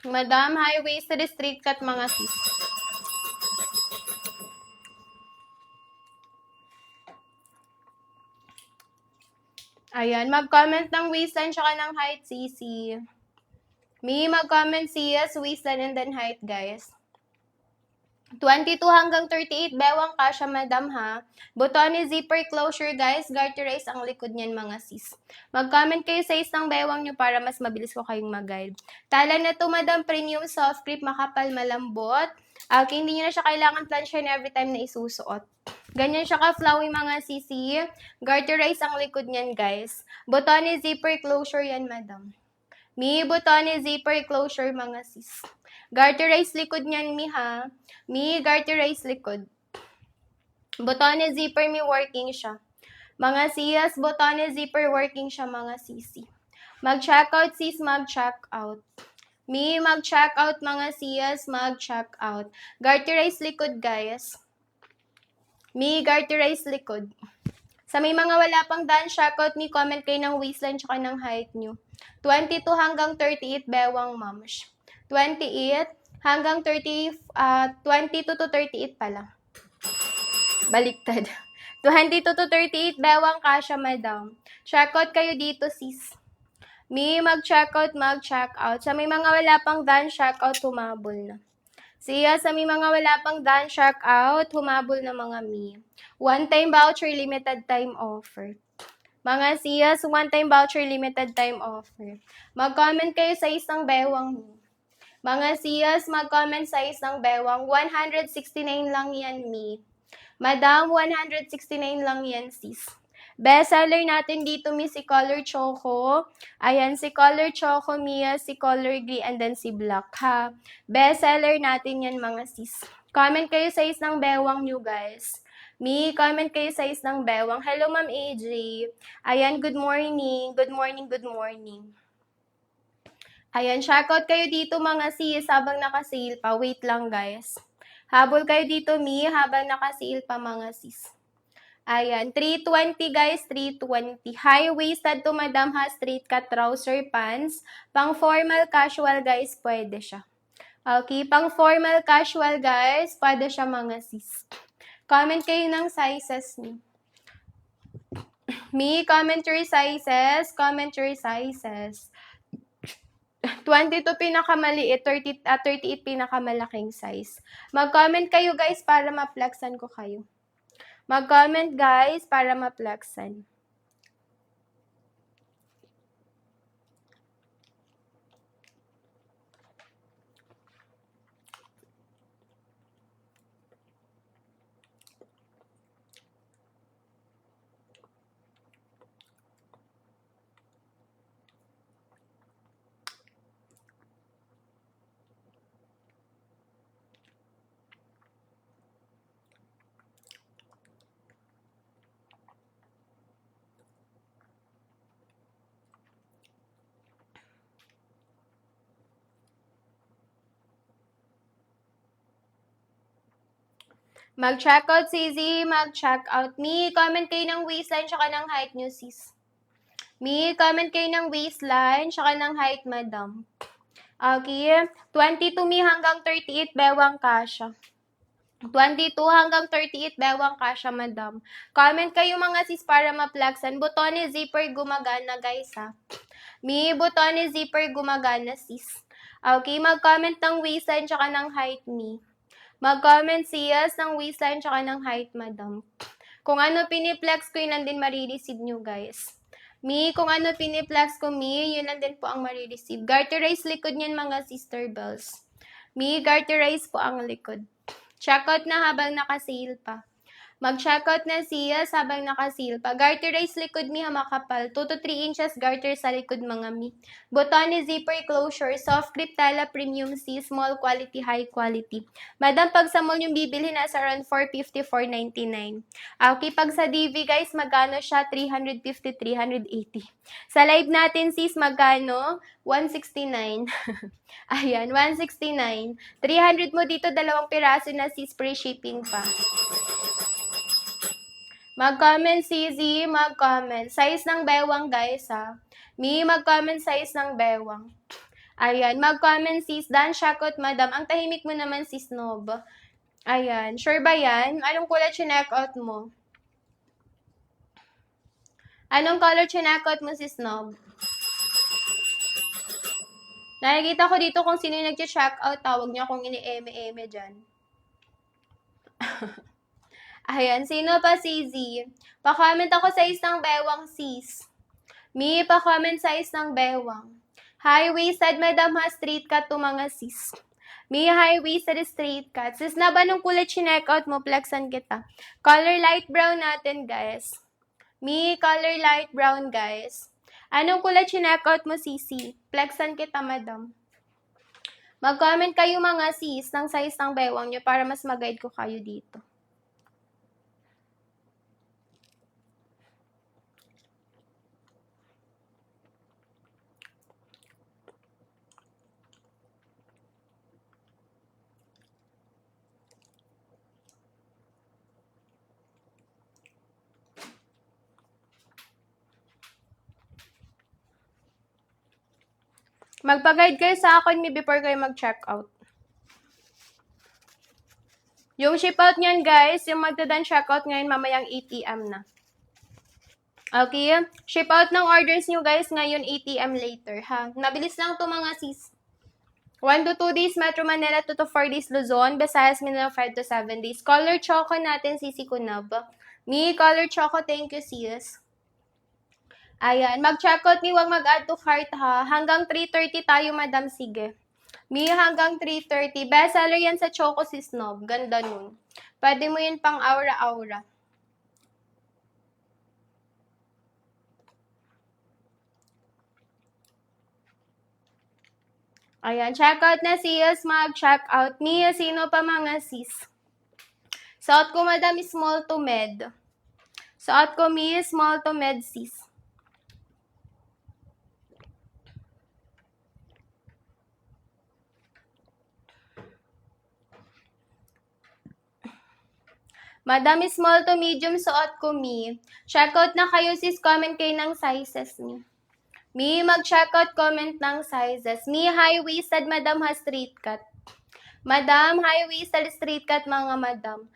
Madam, high-waisted straight cut mga sis. Ayan, mag-comment ng waistline tsaka ng height, Sisi. Me, mag-comment sis, waistline and then height, guys. 22 hanggang 38, bewang kasha, madam, ha. Butoni zipper closure, guys. Garterize ang likod niyan, mga sis. Mag-comment kayo sa isang bewang nyo para mas mabilis ko kayong mag-guide. Tala na to, madam, premium soft grip, makapal, malambot. Okay, hindi nyo na siya kailangan plansyan every time na isusuot. Ganyan siya ka-flowy, mga sisi. Garterize ang likod niyan, guys. Butoni zipper closure yan, madam. Mi, butoni zipper closure, mga sis. Garterize likod niyan, mi, ha. Mi, garterize likod. Butoni zipper, mi, working siya. Mga siyas, butoni zipper, working siya, mga sisi. Mag-check out, sis, mag-check out. Mi, mag-check out, mga siyas, mag-check out. Garterize likod, guys. Mi, garterize likod. Sa may mga wala pang daan, shoutout me, comment kayo ng waistline tsaka ng height nyo. 22 hanggang 38, bewang mams. 28 hanggang 30, 22 to 38 pala. Baliktad. 22 to 38, bewang kasha, madam. Checkout kayo dito, sis. Me, mag-checkout, mag-check out. Sa may mga wala pang daan, checkout, humabol na. Siya, sa may mga wala pang daan, checkout, humabol na, mga me. One-time voucher, limited time offer. Mga siyas, one-time voucher, limited time offer. Mag-comment kayo sa isang bewang. Mga siyas, mag-comment sa isang bewang. 169 lang yan, me. Madam, 169 lang yan, sis. Bestseller natin dito, mi, si Color Choco. Ayan, si Color Choco, Mia, si Color Green, and then si Black, ha. Bestseller natin yan, mga sis. Comment kayo sa isang bewang nyo, guys. Mi, comment kayo sa isang bewang. Hello, Ma'am AJ. Ayan, good morning. Good morning, good morning. Ayan, shoutout kayo dito, mga sis, habang naka-sale pa. Wait lang, guys. Habol kayo dito, Mi, habang naka-sale pa, mga sis. Ayan, 320, guys, 320. High-waisted to, madam, ha, straight cut trouser pants. Pang formal casual, guys, pwede siya. Okay, pang formal casual, guys, pwede siya, mga sis. Comment kayo ng sizes niyo. Me, comment your sizes. Comment your sizes. 22 pinakamaliit, 38 pinakamalaking size. Mag-comment kayo, guys, para ma-flexan ko kayo. Mag-comment, guys, para ma-flexan. Mag-check out, Sisi. Mag-check out. Me, comment kayo ng waistline tsaka ng height nyo, sis. Me, comment kayo ng waistline tsaka ng height, madam. Okay. 22 me hanggang 38, bewang kasha. 22 hanggang 38, bewang kasha, madam. Comment kayo, mga sis, para ma-flexan. Butoni zipper gumagana, guys, ha. Me, butoni zipper gumagana, sis. Okay, mag-comment ng waistline tsaka ng height, me. Mag-comment siyas ng waistline tsaka ng height, madam. Kung ano piniplex ko, yun lang din marireceive nyo, guys. Me, kung ano piniplex ko, me, yun lang din po ang marireceive. Garterize likod niyan, mga sister bells. Me, garterize po ang likod. Checkout na habang naka-sale pa. Mag-checkout na siya habang naka-sale pa. Garterize likod, mi, makapal. 2 to 3 inches garter sa likod, mga mi. Butoni zipper closure. Soft grip tala premium C. Small quality, high quality. Madam, pag sa mall yung bibili, nasa around 450, 499. Okay, pag sa DV, guys, magkano siya? 350, 380. Sa live natin, sis, magkano? 169. Ayan, 169. 300 mo dito, 2 piraso na, sis, free shipping pa. Mag-comment, CZ, mag-comment. Size ng bewang, guys, ha. Me, mag-comment size ng bewang. Ayan, mag-comment sis, Dan, shoutout madam. Ang tahimik mo naman sis Nob. Ayan, sure ba yan? Anong kulay chinek-out mo? Anong color chinek-out mo sis Nob? Nakikita ko dito kung sino yung nag-check-out. Tawag niya kung ini-eme-eme dyan. Ayan, sino pa si Z? Pa-comment ako sa isang bewang sis. Mi, pa-comment sa isang bewang. High-waisted madam ha, straight cut to mga sis. Mi, high-waisted straight cut. Sis na ba nung kulay chinek-out mo? Flexan kita. Color light brown natin guys. Mi, color light brown guys. Anong kulay chinek-out mo sisi? Flexan kita madam. Mag-comment kayo mga sis ng size ng bewang nyo para mas mag-guide ko kayo dito. Magpa-guide kayo sa akin before kayo mag-check out. Yung ship out niyan guys, yung magdadan check out ngayon mamayang ATM na. Okay? Ship out ng orders nyo guys ngayon ATM later ha. Nabilis lang to mga sis. 1 to 2 days Metro Manila, 2 to 4 days Luzon, Visayas, Mindanao 5 to 7 days. Color choco natin sisi Kunab. Mi, color choco, thank you sis. Ayan, mag-checkout ni, wag mag-add to cart ha. Hanggang 3:30 tayo, madam, sige. Mi, hanggang 3:30. Best seller yan sa Choco sis Nob. Ganda nun. Pwede mo yun pang aura-aura. Ayan, checkout na sis, mag-checkout. Mi, sino pa mga sis? Suot ko, madam, small to med. Suot ko, mi, small to med sis. Madam, small to medium, suot ko, mi. Checkout na kayo sis, comment kayo ng sizes ni. Mi, mag-checkout, comment ng sizes. Mi, high-waisted, madam, ha, straight cut. Madam, high-waisted, straight cut, mga madam.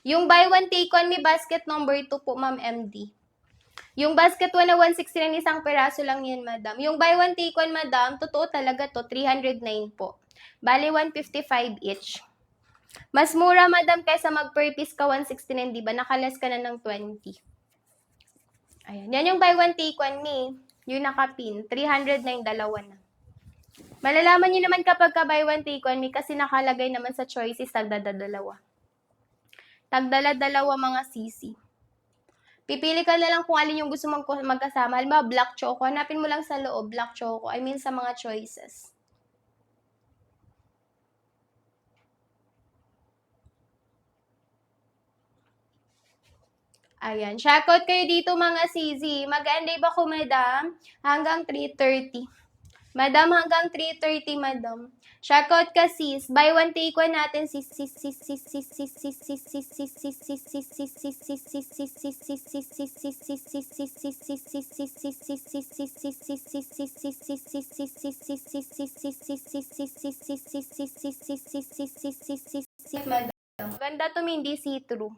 Yung buy one, take one, mi basket number 2 po, ma'am MD. Yung basket 1 na 169, isang peraso lang yan, madam. Yung buy one, take one, madam, totoo talaga to, 309 po. Bali, 155 each. Mas mura, madam, kaysa mag-per piece ka 169, di ba? Nakalas ka na ng 20. Ayan. Yan yung buy one, take one ni. Yung nakapin. 309, dalawa na. Malalaman nyo naman kapag ka buy one, take one, kasi nakalagay naman sa choices, tagdadalawa. Tagdala-dalawa mga sisi. Pipili ka na lang kung alin yung gusto magkasama. Halimbawa, black choco. Hanapin mo lang sa loob, black choco. I mean, sa mga choices. Ayan. Checkout kayo dito mga sisi. Mag-end ba ko, madam? Hanggang 3:30. Madam, hanggang 3:30, madam. Checkout ka, sis. Buy one, take one natin, sis. Ganda to, hindi see-through.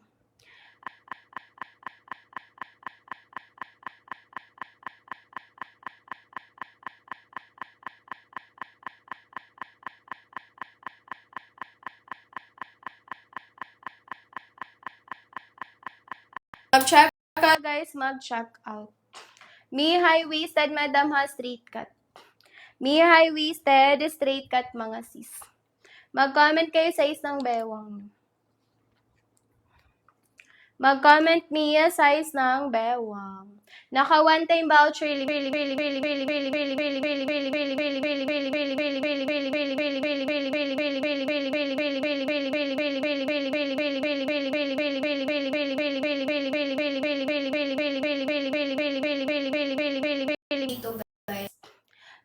Mag-check ka guys, mag-check out. Mi high-waisted, madam ha, straight cut. Mi high-waisted, straight cut mga sis. Mag-comment kayo sa isang bewang. Mag-comment Mia size ng bewang. Naka one time voucher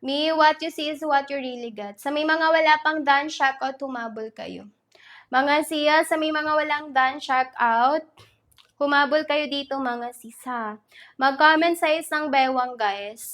Mi, what you see is what you really get. Sa may mga wala pang done, shout out, humabol kayo. Mga siya, sa may mga walang done, shout out, humabol kayo dito mga sisa. Mag-comment sa isang bewang guys.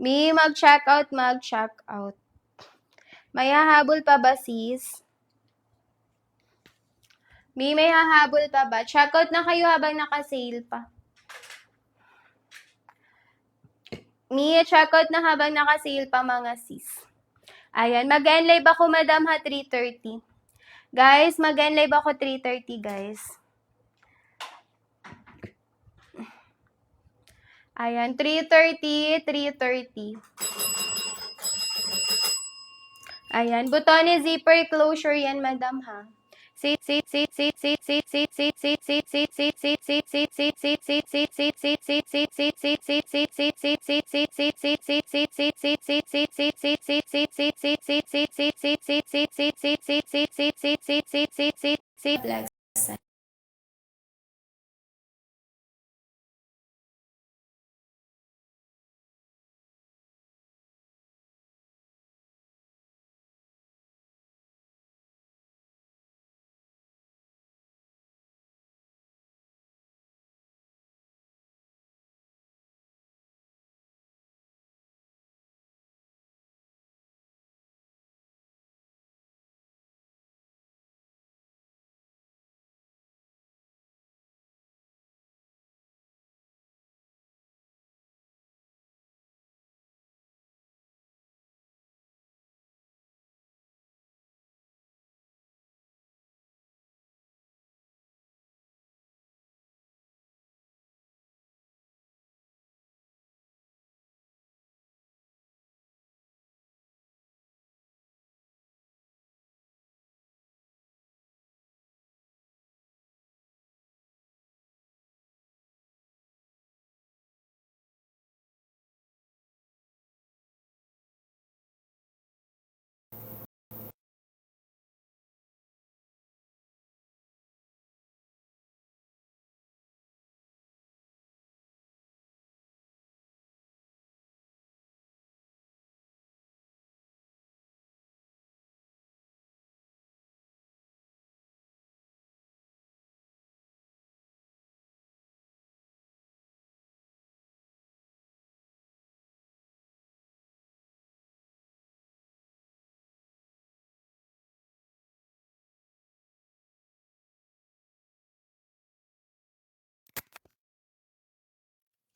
Me, mag-check out, mag-check out. May hahabol pa ba, sis? May hahabol pa ba? Check out na kayo habang naka-sale pa. May check out na habang naka-sale pa mga sis. Ayan, mag-end live ako madam ha 3:30. Guys, mag-end live ako 3:30 guys. Ayan, 3:30. Ayan, buton ni zipper closure yan madam ha.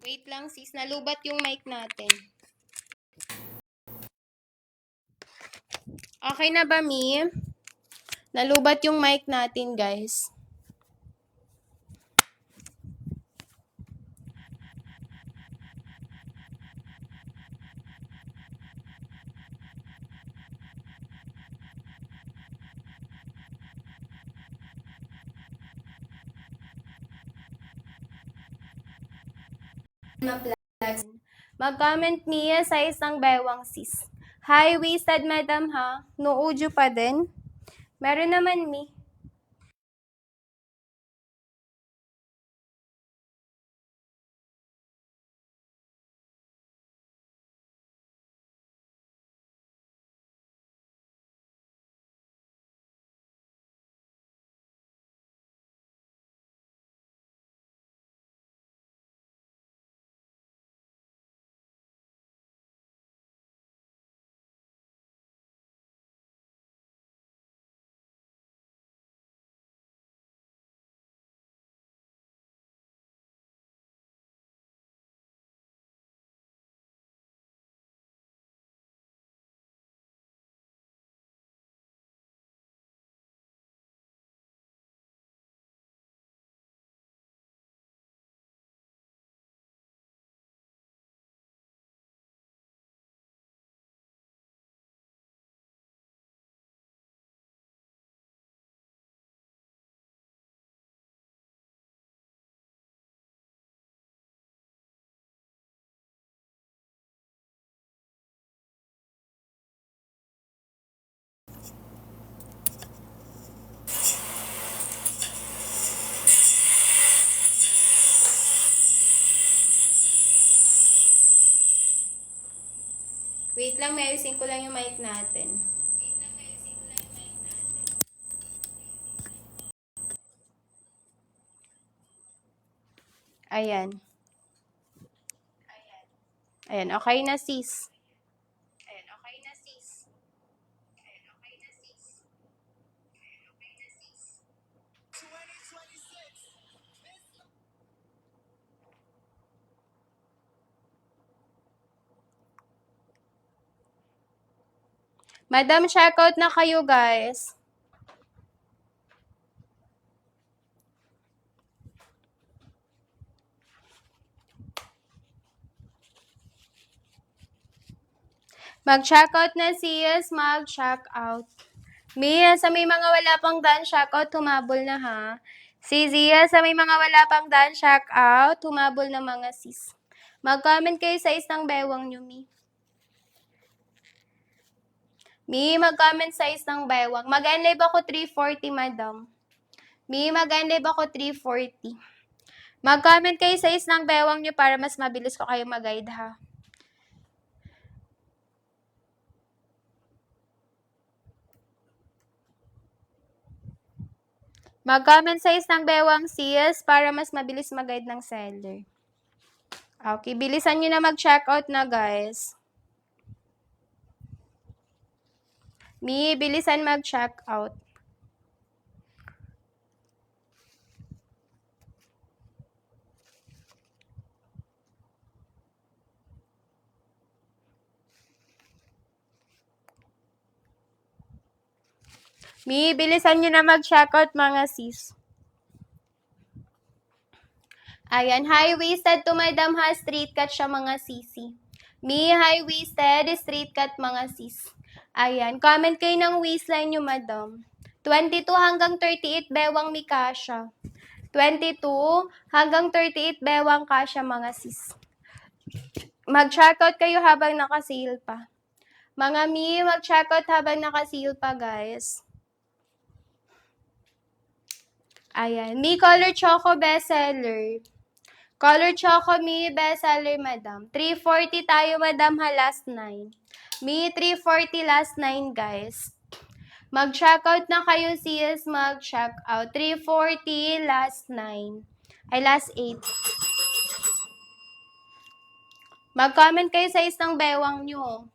Wait lang sis, nalubat yung mic natin. Okay na ba, Mi? Nalubat yung mic natin, guys. Mag-comment Mia sa isang bewang sis. Hi, wasted madam ha. No audio pa din. Meron naman Mi. Wait lang, may ayusin ko lang yung mic natin. Ayan. Ayan, okay na sis. Madam, checkout na kayo guys. Mag-checkout na sis, mag-checkout. Mia, sa may mga wala pang done, checkout, humabol na ha. Si Zia, sa may mga wala pang done, checkout, humabol na mga sis. Mag-comment kayo sa isang bewang nyo, Mi. Mi, mag-comment sa isang bewang. Mag-enlive ako 3:40, madam. Mi, mag-enlive ako 3:40. Mag-comment kayo sa isang bewang nyo para mas mabilis ko kayo mag-guide ha. Mag-comment sa isang bewang sis para mas mabilis mag-guide ng seller. Okay, bilisan nyo na mag-checkout na guys. Mi, bilisan mag-checkout. Mi, bilisan nyo na mag-checkout mga sis. Ayan, high-waisted to madam ha, straight cut siya mga sisi. Mi, high-waisted, straight cut mga sis. Ayan, comment kayo ng waistline nyo madam. 22 hanggang 38 bewang mi kasha. 22 hanggang 38 bewang kasha mga sis. Mag-checkout kayo habang naka-sale pa. Mga mi, mag-checkout habang naka-sale pa guys. Ayan, mi color choco bestseller. Color choco mi bestseller madam. 340 tayo madam ha, last 9. Mi 340 last 9 guys. Mag-checkout na kayo sis, mag-checkout. 340 last 9. Ay last 8. Mag-comment kayo sa isang bewang nyo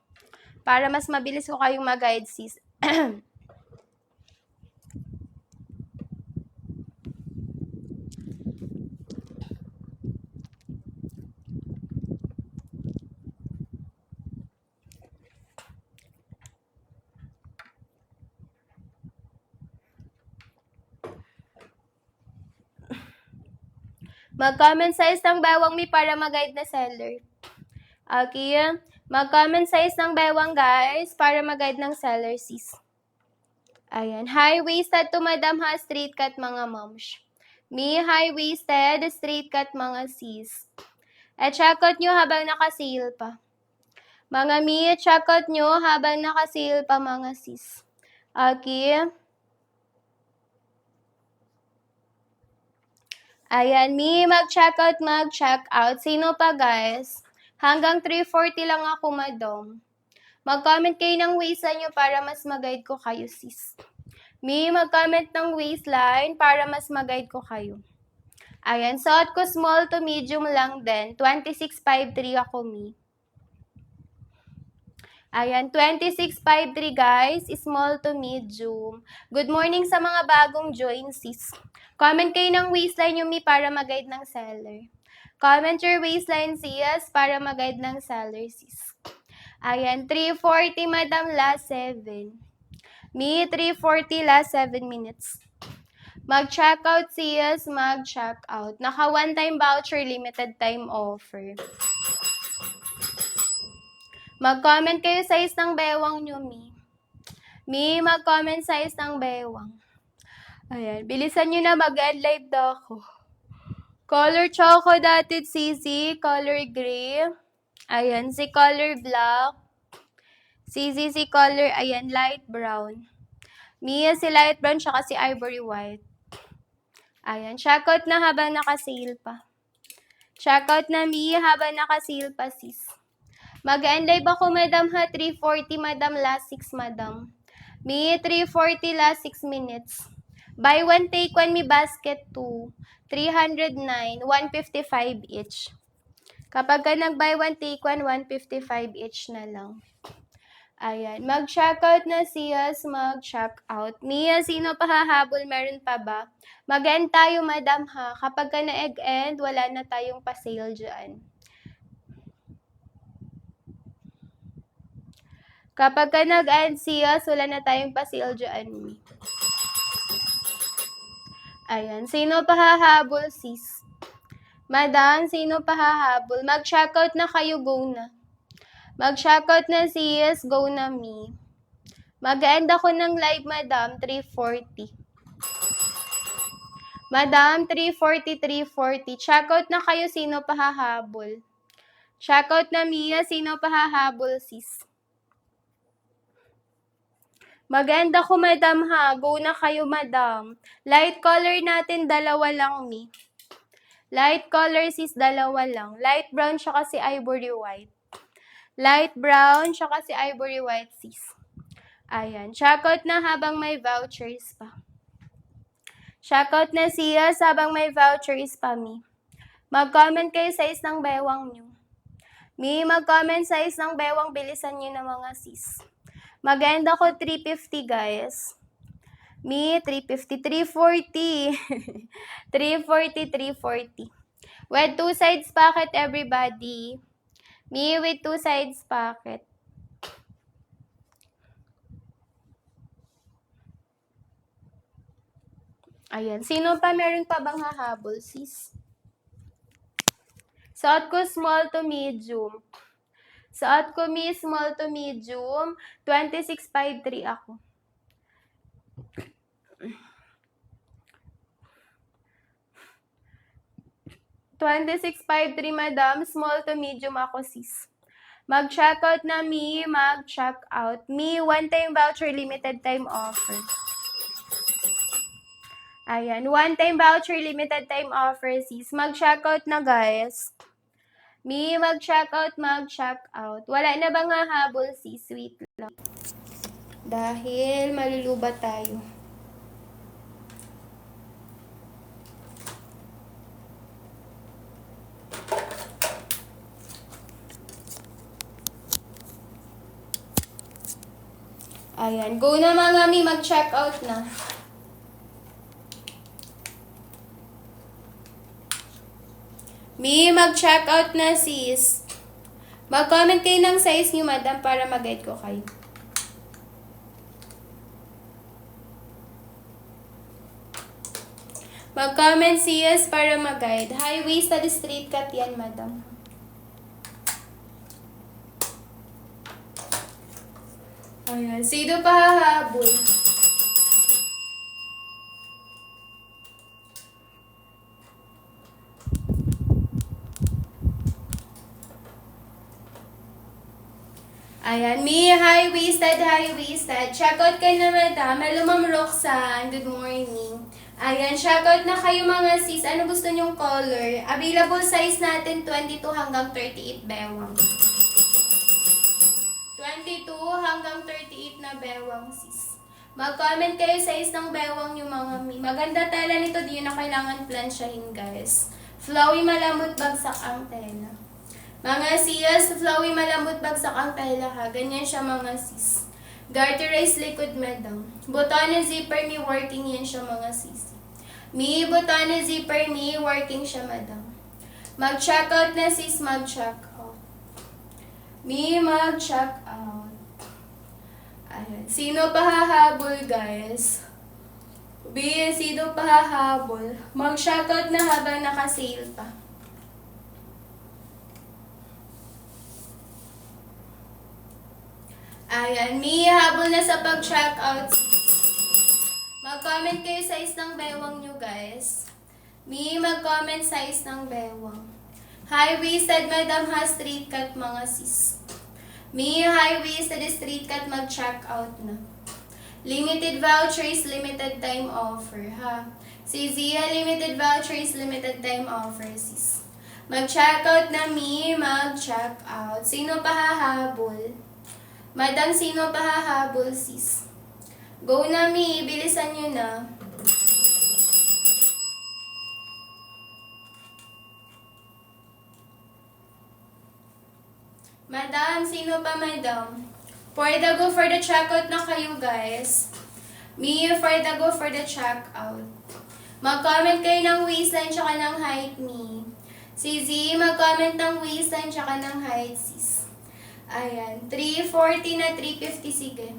para mas mabilis ko kayong mag-guide sis. Mag-comment sa isang bewang mi para mag-guide na seller. Okay? Mag-comment sa isang bewang guys para mag-guide ng seller sis. Ayan. High-waisted to madam ha, straight cut mga moms. Mi high-waisted, straight cut mga sis. Checkout nyo habang naka-sale pa. Mga mi, checkout nyo habang naka-sale pa mga sis. Okay? Ayan, mi, mag-checkout, mag-checkout. Sino pa guys? Hanggang 340 lang ako madam. Mag-comment kayo ng waistline nyo para mas mag-guide ko kayo sis. Mi, mag-comment ng waistline para mas mag-guide ko kayo. Ayan, suot ko small to medium lang din. 26.53 ako, mi. Ayan, 26.53 guys, small to medium. Good morning sa mga bagong join sis. Comment kayo ng waistline nyo, mi, para mag-guide ng seller. Comment your waistline sis para mag-guide ng seller sis. Ayan, 340 madam, last 7. Mi, 340 last 7 minutes. Mag-checkout sis, mag-checkout. Naka one-time voucher, limited time offer. Mag-comment kayo sa isang bewang nyo, mi. Mi, mag-comment sa isang bewang. Ayan, bilisan nyo na mag-end live daw ako. Color choco dotted CZ, color gray. Ayan, si color black. CZ si color, ayan, light brown. Mia si light brown, tsaka si ivory white. Ayan, checkout na habang naka-sale pa. Checkout na Mia habang naka-sale pa sis. Mag-end live ako, madam ha. 3:40, madam. Last 6, madam. Me, 3:40, last 6 minutes. Buy one, take one, me basket 2. 309, 155 each. Kapag ka nag-buy one, take one, 155 each na lang. Ayan. Mag-checkout na siyas, mag-checkout. Mia, sino pa hahabol? Meron pa ba? Mag-end tayo, madam ha. Kapag ka na-end, wala na tayong pa-sale dyan. Kapag ka nag-end siyas, wala na tayong pa-sale dyan. Ayan. Sino pa hahabol, sis? Madam, sino pa hahabol? Mag-checkout na kayo, go na. Mag-checkout na sis, go na me. Mag-end ako ng live, madam, 3:40. Madam, 3:40, 3:40. Checkout na kayo, sino pa hahabol? Checkout na Mia, sino pa hahabol, sis? Mag-end ako, madam ha. Go na kayo, madam. Light color natin, dalawa lang, me. Light color, sis, dalawa lang. Light brown siya kasi ivory white. Light brown siya kasi ivory white, sis. Ayan. Checkout na habang may vouchers pa. Checkout na siya habang may vouchers pa, me. Mag-comment kayo size ng bewang nyo. Me, mag-comment size ng bewang, bilisan nyo na mga sis. Mag-end ako 350, guys. Me, 350, 340. 340, 340. With 2 sides packet, everybody. Me with 2 sides packet. Ayan. Sino pa meron pa bang hahabol, sis? Suot ko small to medium. Suot ko mi small to medium. 2653 ako. $26.53, madam. Small to medium ako, sis. Mag-checkout na me, mag-checkout. Me, one-time voucher, limited time offer. Ayan, one-time voucher, limited time offer, sis. Mag-checkout na, guys. Me, mag-checkout, mag-checkout. Wala na bang hahabol, sis? Sweet lang. Dahil malulubat tayo. Ayan, go na mga mi, mag-checkout na. Mi, mag-checkout na sis. Mag-comment kayo ng size niyo, madam, para mag-guide ko kayo. Mag-comment sis para mag-guide. High-waisted straight cut yan, madam. Ayan, sino pa hahabol? Ayan, me, high-waisted, high-waisted. Checkout kayo na, madam. Hello, Ma'am Roxanne. Good morning. Ayan, checkout na kayo mga sis. Ano gusto nyong color? Available size natin, 22 hanggang 38 bewang. 22 hanggang 38 na bewang, sis. Mag-comment kayo size ng bewang yung mga mi. Maganda tela nito, di na kailangan plansyahin, guys. Flowy, malambot, bagsak ang tela. Mga sis, flowy, malambot, bagsak ang tela ha. Ganyan siya mga sis. Garterized liquid, madam. Butane zipper, me, working yan siya mga sis. Me, butane zipper, me, working siya, madam. Mag-checkout na sis, mag-checkout. Me, mag-checkout. Ayan. Sino pa hahabol, guys? B, sino pa hahabol? Mag-checkout na habang naka-sale pa. Ayan, me, habol na sa pag-checkout. Mag-comment kayo size ng bewang nyo, guys. Me, mag-comment size ng bewang. High-waisted, madam, ha, straight cut, mga sis. Me, high-waisted, straight cut, mag-checkout na. Limited vouchers, limited time offer, ha. Si Zia, limited vouchers, limited time offer, sis. Mag-check out na me, mag-check out. Sino pa hahabol? Madam, sino pa hahabol, sis? Go na me, bilisan nyo na. Madam, sino pa madam? For the go for the checkout na kayo guys. Me for the go for the checkout. Mag-comment kayo ng waistline tsaka ng height me. Si Z, mag-comment ng waistline tsaka ng height sis. Ayan, 340 na 350 sige.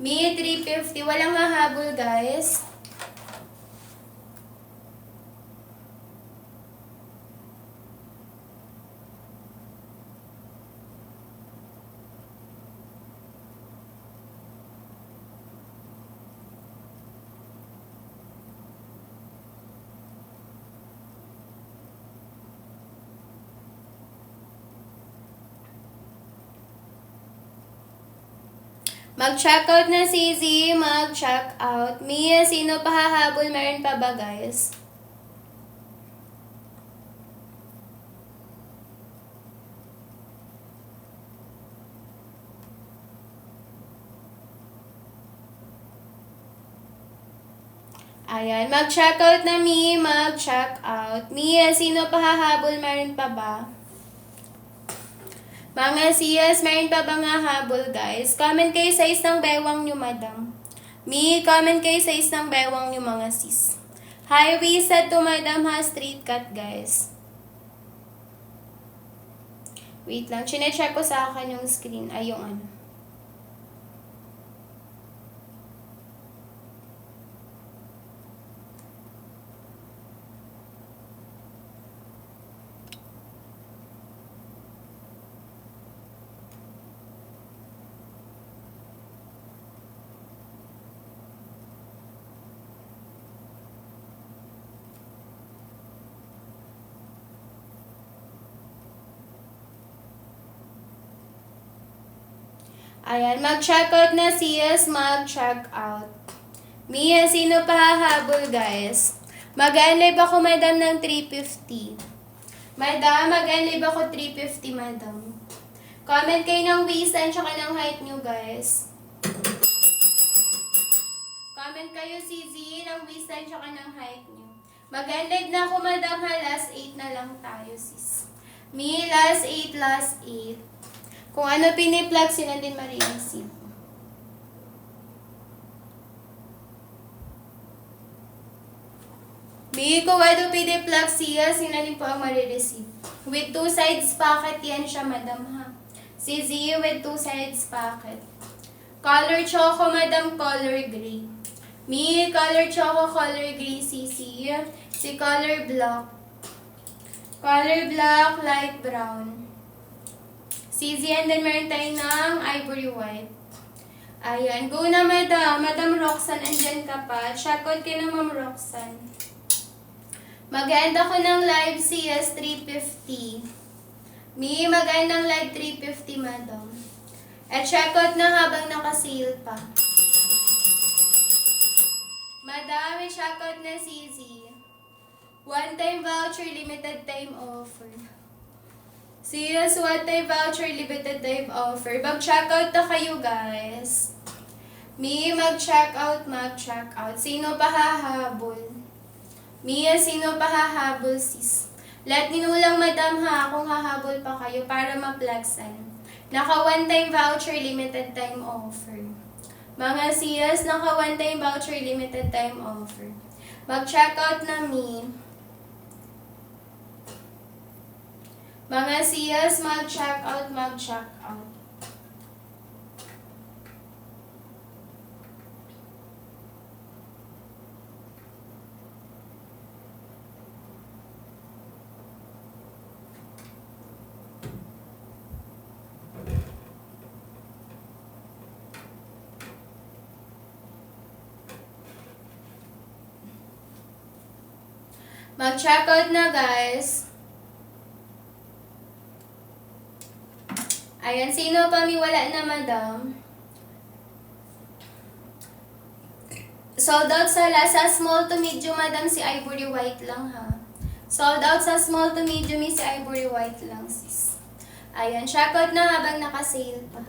Me 350, walang hahabol guys. Mag-check out na si Z, mag-check out. Mia, sino pa hahabol? Meron pa ba guys? Ayan, mag-check out na Mi, mag-check out. Mia, sino pa hahabol? Meron pa ba? Mga siyas, meron pa bang hahabol guys? Comment kayo sa isang bewang nyo, madam. Mi, comment kayo sa isang bewang nyo, mga sis. Hi, we said to madam ha, straight cut guys. Wait lang, chinecheck ko sa akin yung screen. Ay, yung ano. Ayan, mag-check out na siyas, mag-check out. Mia, sino pa hahabol guys? Mag-enlive ako madam ng 350. Madam, mag-enlive ako 350 madam. Comment kayo ng waistline tsaka ng height nyo guys. Comment kayo si Z ng waistline tsaka ng height nyo. Mag-enlive na ako madam ha, last 8 na lang tayo sis. Mi, last 8, last 8. Kung ano piniplug, sila din ma-receive. Mi, kung ano piniplug siya, sila din po ang ma-receive. With 2 sides packet yan siya, madam ha. Si Z with 2 sides packet. Color choco, madam, color gray. Mi, color choco, color gray, si color black. Color black, light brown. CZ, and then meron tayo ng ivory white. Ayan, go na madam. Madam Roxanne, andyan ka pa. Check out kayo na Ma'am Roxanne. Mag-end ako ng live CS 350. Mi, mag-end ng live 350 madam. At check out na habang naka-sale pa. Madam, check out na CZ. One-time voucher, limited time offer. CS one-time voucher, limited time offer. Mag-check out na kayo, guys. Mi, mag-check out, mag-check out. Sino pa hahabol? Mia, sino pa hahabol, sis? Let me know lang, madam, ha, kung hahabol pa kayo para ma-plexan. Naka one-time voucher, limited time offer. Mga CS, naka one-time voucher, limited time offer. Mag-check out na mi. Mga siyas, mag-check out, mag-check out. Mag-check out na guys. Ayan, sino pa wala na madam? Sold out sa small to medium madam, si ivory white lang ha. Sold out sa small to medium is si Ivory White lang, sis. Ayan, check out na habang naka-sale pa.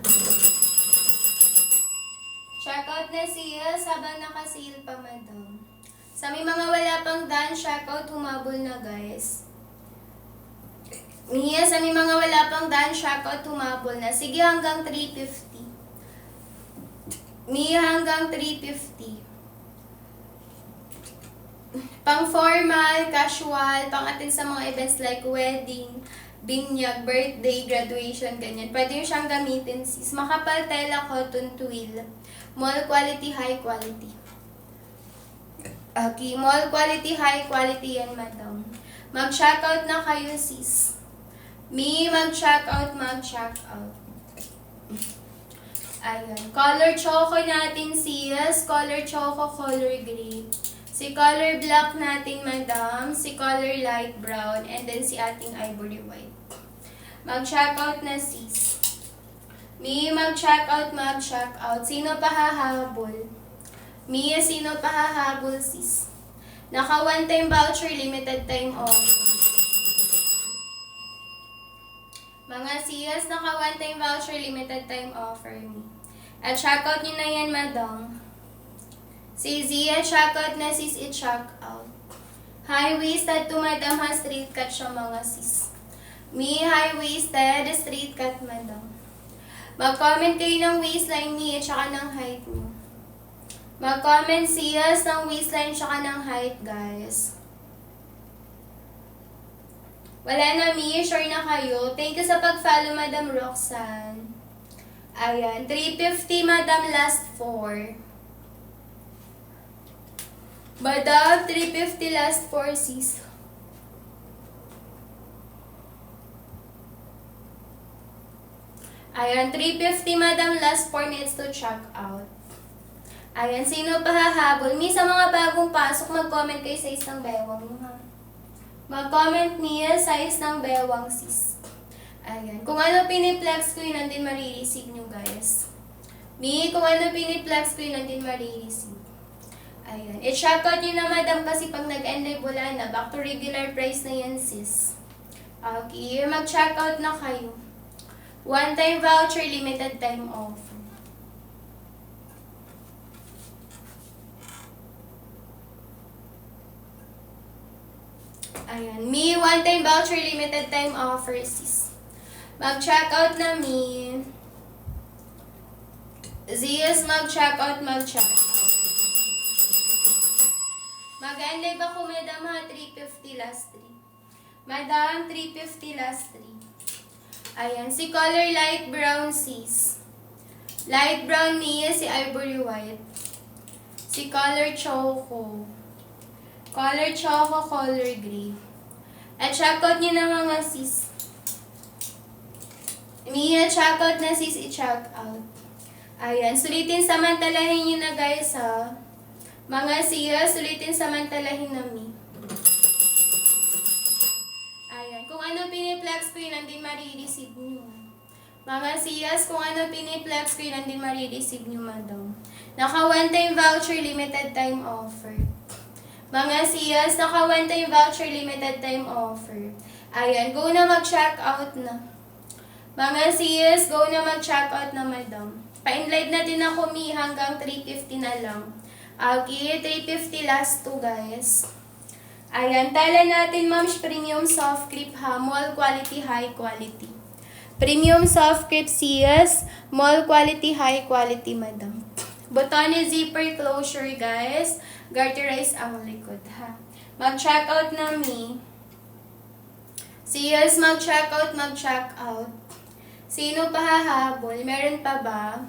Check out na sis habang naka-sale pa, madam. Sa may mga wala pang done, check out, humabol na, guys. Mia, sa may mga wala pang done, check out, humabol na. Sige, hanggang 350. Mia, hanggang 350. Pang formal, casual, pang attend sa mga events like wedding, binyag, birthday, graduation, ganyan. Pwede nyo siyang gamitin, sis. Makapal tela, cotton twill. Mall quality, high quality. Okay, mall quality, high quality yan, madam. Mag-checkout na kayo, sis. Me, mag-checkout, mag-checkout. Ayan. Color choco natin, sis. Color choco, color gray. Si color black natin, madam. Si color light brown. And then si ating ivory white. Mag-checkout na, sis. Me, mag-checkout, mag-checkout. Sino pa hahabol? Mia, sino pa hahabol, sis? Naka one-time voucher, limited time offer. Mga sis, naka one-time voucher, limited time offer me. At checkout nyo na yan, madam. Si Zia, checkout na, sis, i-checkout. High-waisted to madam ha, straight cut siya, mga sis. Me, high-waisted, straight cut, madam. Mag-comment kayo ng waistline niya, tsaka ng height niyo. Mag-comment sis ng waistline tsaka ng height, guys. Wala na, Mi. Sure na kayo. Thank you sa pag-follow, Madam Roxanne. Ayan. 350, Madam. Last 4. Madam, 350 last 4, sis. Ayan. 350, Madam. Last 4 needs to check out. Ayan, sino pa hahabol? Mi, sa mga bagong pasok, mag-comment kayo sa isang bewang mo, ha? Mag-comment niya size ng bewang, sis. Ayan. Kung ano piniplex ko, yun ang din marireceive nyo, guys. Mi, kung ano piniplex ko, yun ang din marireceive. Ayan. I-checkout nyo na, madam, kasi pag nag-end live, wala na. Back to regular price na yan, sis. Okay, mag-checkout na kayo. One-time voucher, limited time offer. Ayan. Mi, one-time voucher, limited time offer, sis. Mag-checkout na, Mi. Zias, mag-checkout, mag-checkout. Mag-end live ako, madam, ha? 350 last 3. Madam, 350 last 3. Ayan. Si color light brown, sis. Light brown, Mia. Si ivory white. Si color choco. Color choco, color gray. At checkout nyo na, mga sis. Mia, checkout na, sis. I-checkout. Ayan. Sulitin samantalahin nyo na, guys, ha. Mga siya, sulitin samantalahin na, Mi. Ayan. Kung ano piniplex ko, yun ang din marireceive nyo. Mga siyas, kung ano piniplex ko, yun ang din marireceive nyo, madam. Naka one-time voucher, limited time offer. Mga siyas, naka one-time voucher, limited time offer. Ayan, go na mag-check out na. Mga siyas, go na mag-check out na, madam. Pa-inlive na din ako, Mi, hanggang 350 na lang. Okay, 350 last 2, guys. Ayan, tala natin, ma'am, premium soft clip, ha. Mall quality, high quality. Premium soft clip, siyas. Mall quality, high quality, madam. Button zipper closure, guys. Garterize ang likod, ha. Mag-check out na, Mi. Siyas, mag-check out, mag-check out. Sino pa hahabol? Meron pa ba?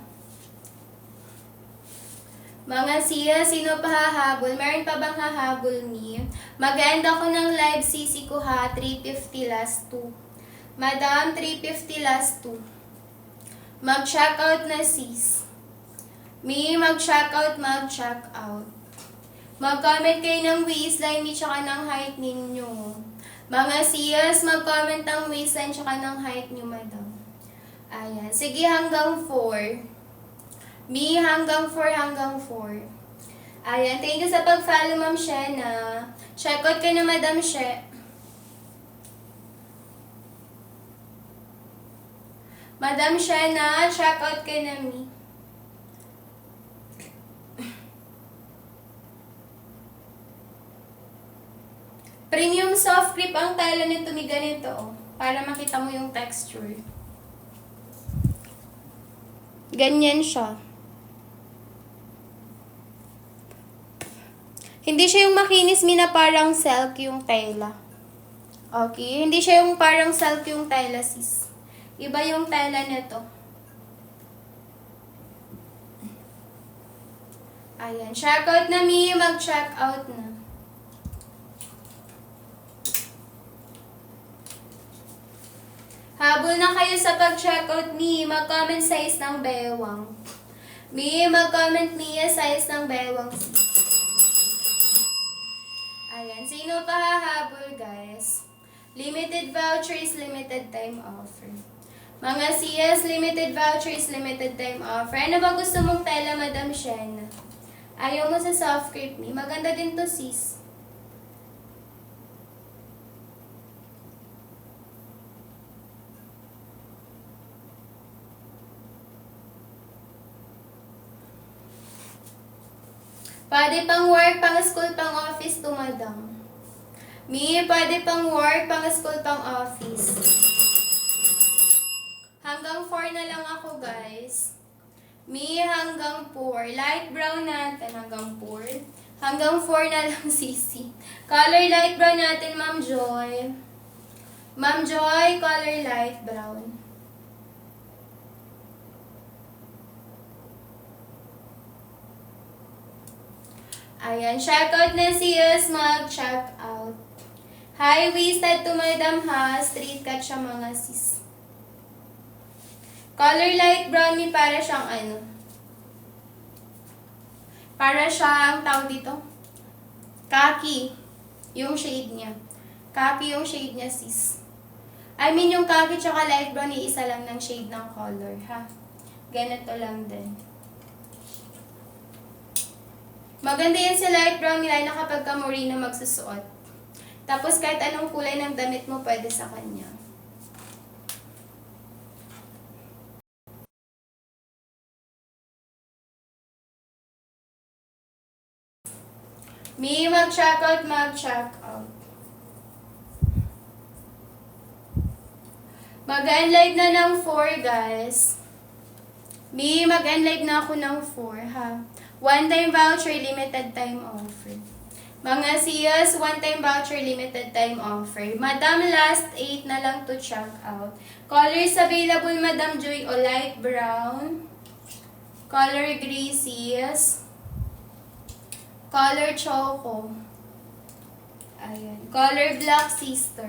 Mga siya, sino pa hahabol? Meron pa bang hahabol, Mi? Mag-end ako ng live CC ko, ha. 350 last 2. Madam, 350 last 2. Mag-check out na, sis. Mi, mag-check out, mag-check out. Mag-comment kayo ng waistline, Mi, tsaka ng height ninyo. Mga siyas, mag-comment ng waistline, tsaka ng height nyo, madam. Ayan. Sige, hanggang 4. Mi, hanggang 4, hanggang 4. Ayan. Thank you sa pag-follow, Ma'am Shena. Check out ka na, Madam She. Madam Shena, check out ka na, Mi. Premium soft grip ang tela nito, Mi, ganito, oh. Para makita mo yung texture. Ganyan siya. Hindi siya yung makinis, Mi, na parang silk yung tela. Okay? Hindi siya yung parang silk yung tela, sis. Iba yung tela nito. Ayan. Check out na, Mi. Mag-check out na. Habol na kayo sa pag-checkout, Mi. Mag-comment size ng bewang. Mi, mag-comment Mia size ng bewang. Ayan. Sino pa hahabol, guys? Limited vouchers, limited time offer. Mga CS, limited vouchers, limited time offer. Ano ba gusto mong tela, Madam Shena? Ayaw mo sa soft crepe, Mi. Maganda din to, sis. Pwede pang work, pang school, pang office to, Madam. Mi, pwede pang work, pang school, pang office. Hanggang 4 na lang ako, guys. Mi, hanggang 4. Light brown natin, hanggang 4. Hanggang 4 na lang, Sisi. Color light brown natin, Ma'am Joy. Ma'am Joy, color light brown. Ayan, check out na siyas, mag-check out. Hi, wasted to Madam ha. Street cut siya, mga sis. Color light brown, Mi, para siyang ano? Para siyang, tawag dito? Khaki. Yung shade niya. Khaki yung shade niya, sis. I mean, yung khaki tsaka light brown, iisa lang ng shade ng color, ha? Ganito lang din. Maganda yan sa light brown, nila na kapag ka morena magsusuot. Tapos kahit anong kulay ng damit mo, pwede sa kanya. Mi, mag-check out, mag-check out. Mag-end live na ng 4, guys. Mi, mag-end live na ako ng 4, ha? One-time voucher, limited time offer. Mga siyas, one-time voucher, limited time offer. Madam, last 8 na lang to check out. Colors available, Madam Joy, o light brown. Color gray, siyas. Color choco. Ayan. Color black, sister.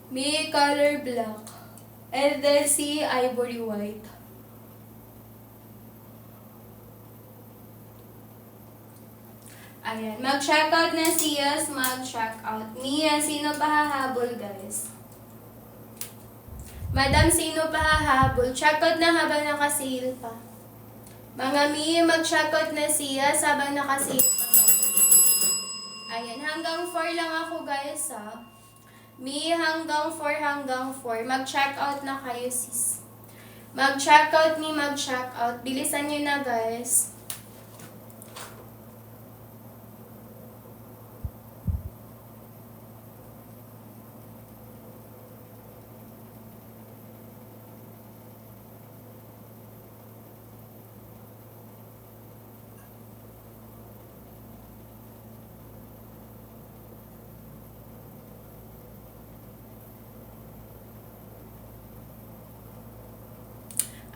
May color black. And then si ivory white. Ayan. Mag-check out na siyas. Mag-check out. Mia, sino pa hahabol, guys? Madam, sino pa hahabol? Check out na habang naka-sale pa. Mga Mia, mag-check out na siyas habang naka-sale pa. Ayan. Hanggang 4 lang ako, guys, ha? Mi, hanggang 4. Mag-check out na kayo, sis. Mag-check out, Mi, mag-check out. Bilisan nyo na, guys.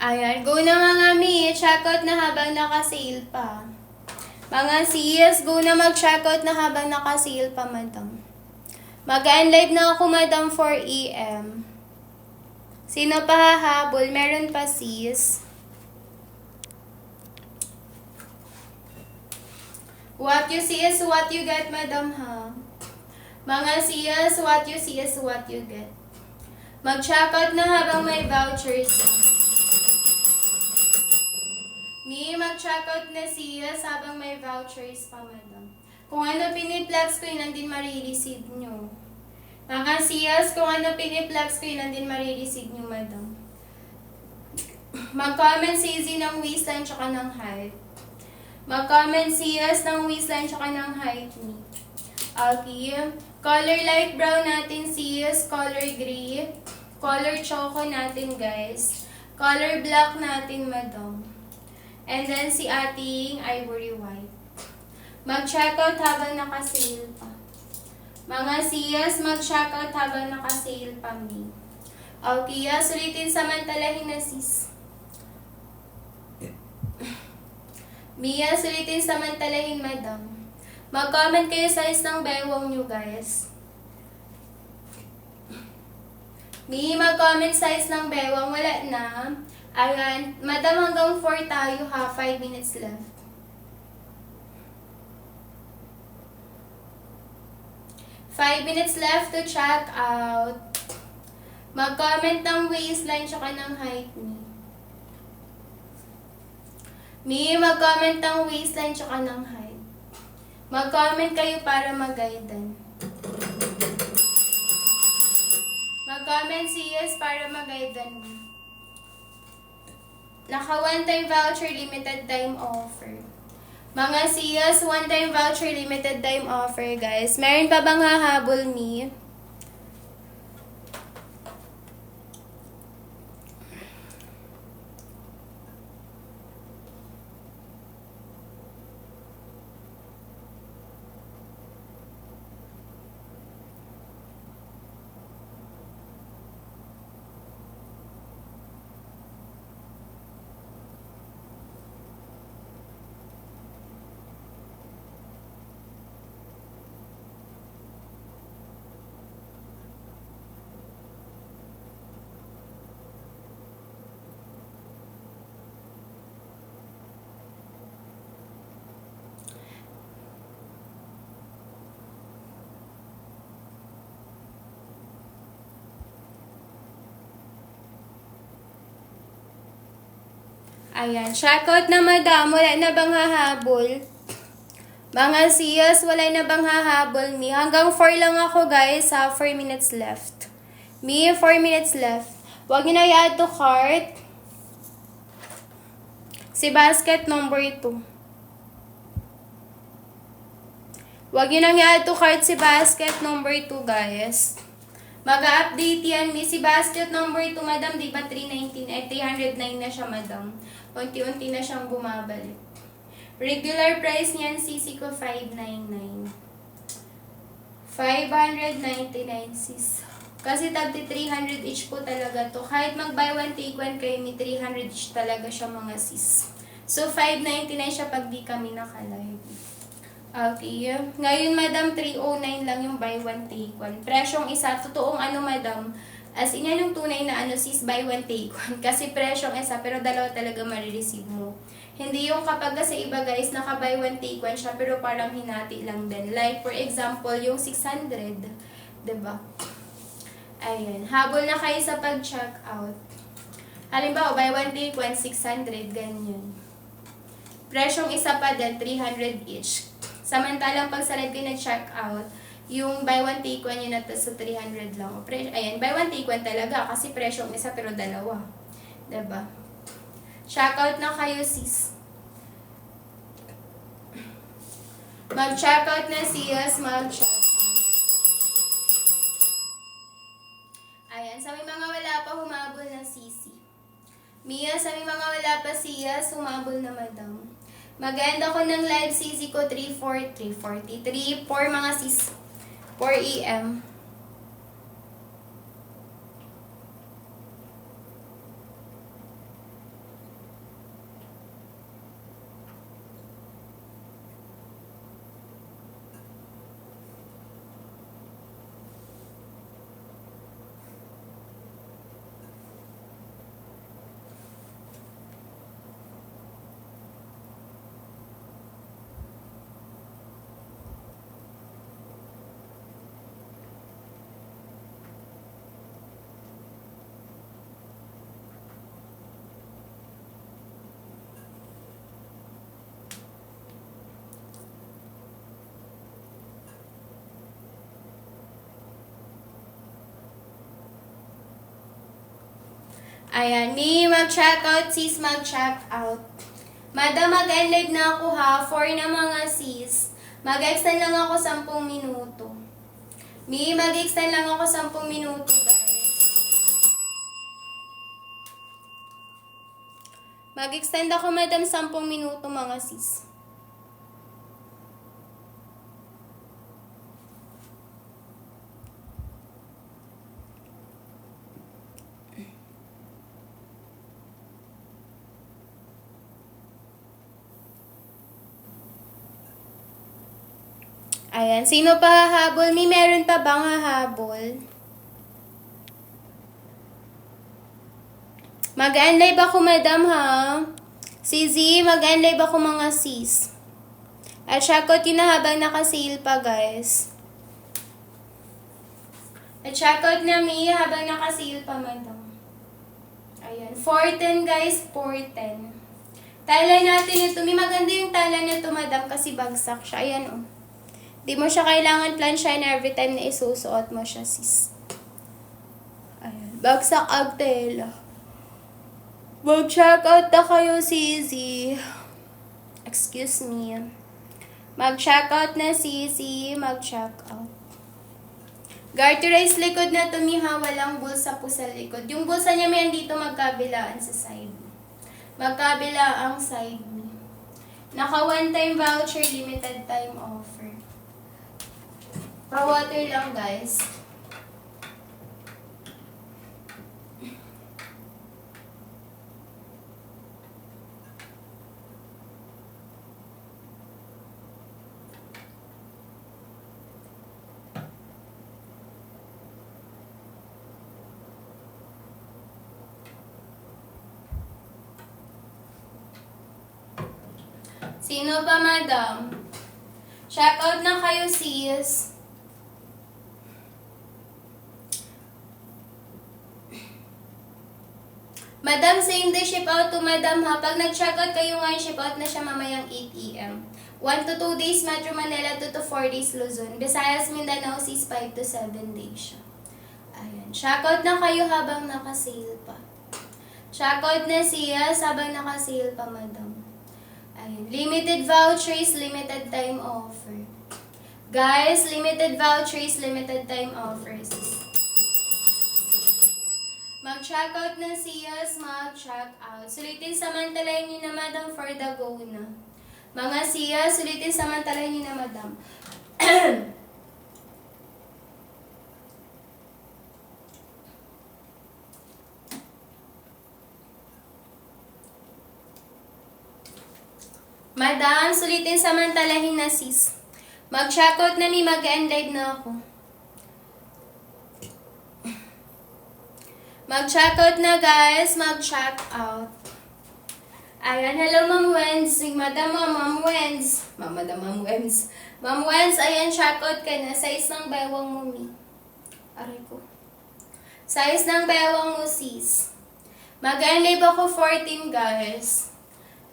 Ayan, go na mga Mi. Check out na habang naka-sale pa. Mga sis, go na mag-check out na habang naka-sale pa, Madam. Mag-end live na ako, Madam, 4 AM. Sino pa hahabol? Meron pa, sis. What you see is what you get, Madam, ha? Mga sis, what you see is what you get. Mag-check out na habang may vouchers. Mi, mag-check out na siya habang may vouchers pa, Madam. Kung ano piniplex ko, yun ang din marireceive nyo. Mga siyas, kung ano piniplex ko, yun ang din marireceive nyo, Madam. Mag-comment si Izzy ng waistline tsaka ng height. Mag-comment si Yas ng waistline tsaka ng height ni. Okay. Color light brown natin si Yas. Color gray. Color choco natin guys. Color black natin madam. And then si ating ivory white. Mag-checkout habang naka-sale pa. Mga siyas, mag-checkout habang naka-sale pa mi. Okay, ulitin samantalahin na sis. Mia, sulitin samantalahin madam. Mag-comment kayo size ng bewang nyo guys. Mi, mag-comment size ng bewang. Wala na. Ayan. Madam, hanggang 4 tayo ha. 5 minutes left. Five minutes left to check out. Mag-comment ng waistline tsaka ng height ni. Mi, mag-comment ng waistline tsaka ng height. Mag-comment kayo para mag-guidean. Mag-comment si yes para mag-guidean mo. Naka one-time voucher, limited time offer. Mga siyas, one-time voucher, limited time offer guys. Meron pa bang hahabol ni? Ayan, checkout na madam. Wala na bang hahabol? Mga siyas, wala na bang hahabol mi? Hanggang 4 lang ako guys ha. 4 minutes left. Mi, 4 minutes left. Huwag nyo na i-add to cart. Si basket number 2. Huwag nyo nang i-add to cart si basket number 2 guys. Mag-update yan mi. Si basket number 2 madam, di ba 319? 309 na siya madam. Unti-unti na siyang bumabalik. Regular price niyan, CC ko 599. 599 sis. Kasi tagti 300 each po talaga to. Kahit mag-buy one take one kayo, may 300 each talaga siya mga sis. So, 599 siya pag di kami naka-live. Okay. Ngayon, madam, 309 lang yung buy one take one. Presyong isa. Totoong ano, madam, as in yan yung tunay na ano sis, buy one take one. Kasi presyong isa, pero dalawa talaga marireceive mo. Hindi yung kapag sa iba guys, naka-buy one take one siya, pero parang hinati lang din. Like for example, yung 600. Diba? Ayan. Habol na kayo sa pag-check out. Halimbawa, buy one take one, 600. Ganyan. Presyong isa pa din, 300 each. Samantalang pag sa live kayo na-check out, yung buy one take one yun na sa 300 lang. Ayan, buy one take one talaga kasi presyong isa pero dalawa. Diba? Check out na kayo sis. Mag-check out na siyas, mag-check out. Ayan, sa may mga wala pa humabol na sisi. Mia, sa may mga wala pa siyas, humabol na madam. Mag-end ako ng live sisi ko 3:43 mga sis. 4 AM. Ayan, me mag-check out, sis mag-check out. Madam, mag-end live na ako ha, for na mga sis. Mag-extend lang ako 10 minuto. Me, mag-extend lang ako 10 minuto, guys. Mag-extend ako, madam, 10 minuto, mga sis. Ayan, sino pa hahabol? May meron pa bang hahabol? Mag-end live ako, madam, ha? CZ, mag-end live ako, mga sis. At check-out yun na habang naka-sale pa, guys. At check-out na me habang naka-sale pa, madam. Ayan, 410, guys, 410. Tala natin ito. May maganda yung tala nito, madam, kasi bagsak siya. Ayan, oh. Di mo siya kailangan plansyahin every time na isusuot mo siya, sis. Ayan. Bagsak ang tela. Mag-check out na kayo, Sisi. Excuse me. Mag-check out na, Sisi. Mag-check out. Garterize likod na tumiha. Walang bulsa po sa likod. Yung bulsa niya may dito magkabilaan sa side. Magkabila ang side. Naka one-time voucher, limited time offer. Pa-water lang, guys. Sino pa, madam? Check out na kayo, sis. Madam, same day ship out to madam ha. Pag nag-check out kayo ngayon, ship out na siya mamayang 8 AM. 1 to 2 days Metro Manila, 2 to 4 days Luzon. Visayas, Mindanao, 6, 5 to 7 days siya. Ayan. Check out na kayo habang naka-sale pa. Check out na siya habang naka-sale pa, madam. Ayan. Limited vouchers, limited time offer. Guys, limited vouchers, limited time offers. Mag-check out na siyas, mag-check out. Sulitin samantalahin niyo na, madam, for the go na. Mga siyas, sulitin samantalahin niyo na, madam. Madam, sulitin samantalahin na, sis. Mag-check out na, mag-end live na ako. Mag-check out na, guys. Mag-check out. Ayan, hello, Ma'am Wenz. Madam, Ma'am Wenz. Ma'am Wenz. Ma'am Wenz, ayan, check out ka na. Size ng bewang mo, mi. Aray ko. Size ng bewang mo, sis. Mag-end live ako 14, guys.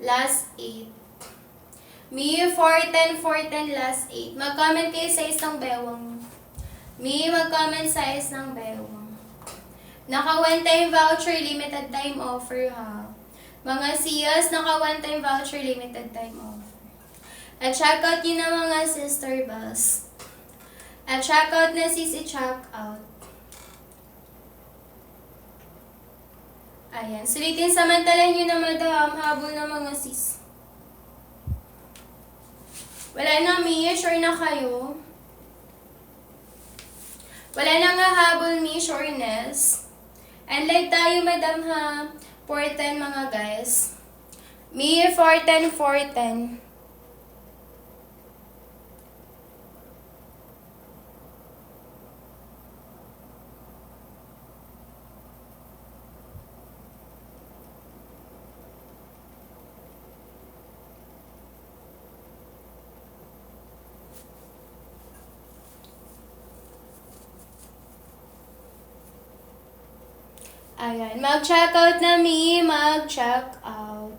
Last 8. Mi, 410, last 8. Mag-comment kayo size ng bewang mo. Mi, mag-comment size ng bewang. Naka one-time voucher, limited time offer ha. Mga siyas, naka one-time voucher, limited time offer. At check out yun na, mga sister bus. At check out na, sisi, check out. Ayan, sulitin samantalan nyo na, madam. Habol na, mga sis. Wala na, Mia. Sure na kayo? Wala na nga habol, Mia. Sureness. And live tayo, madam, ha. 410, mga guys. Me, 410, 410. Ayan, mag-check out na, mi. Mag-check out.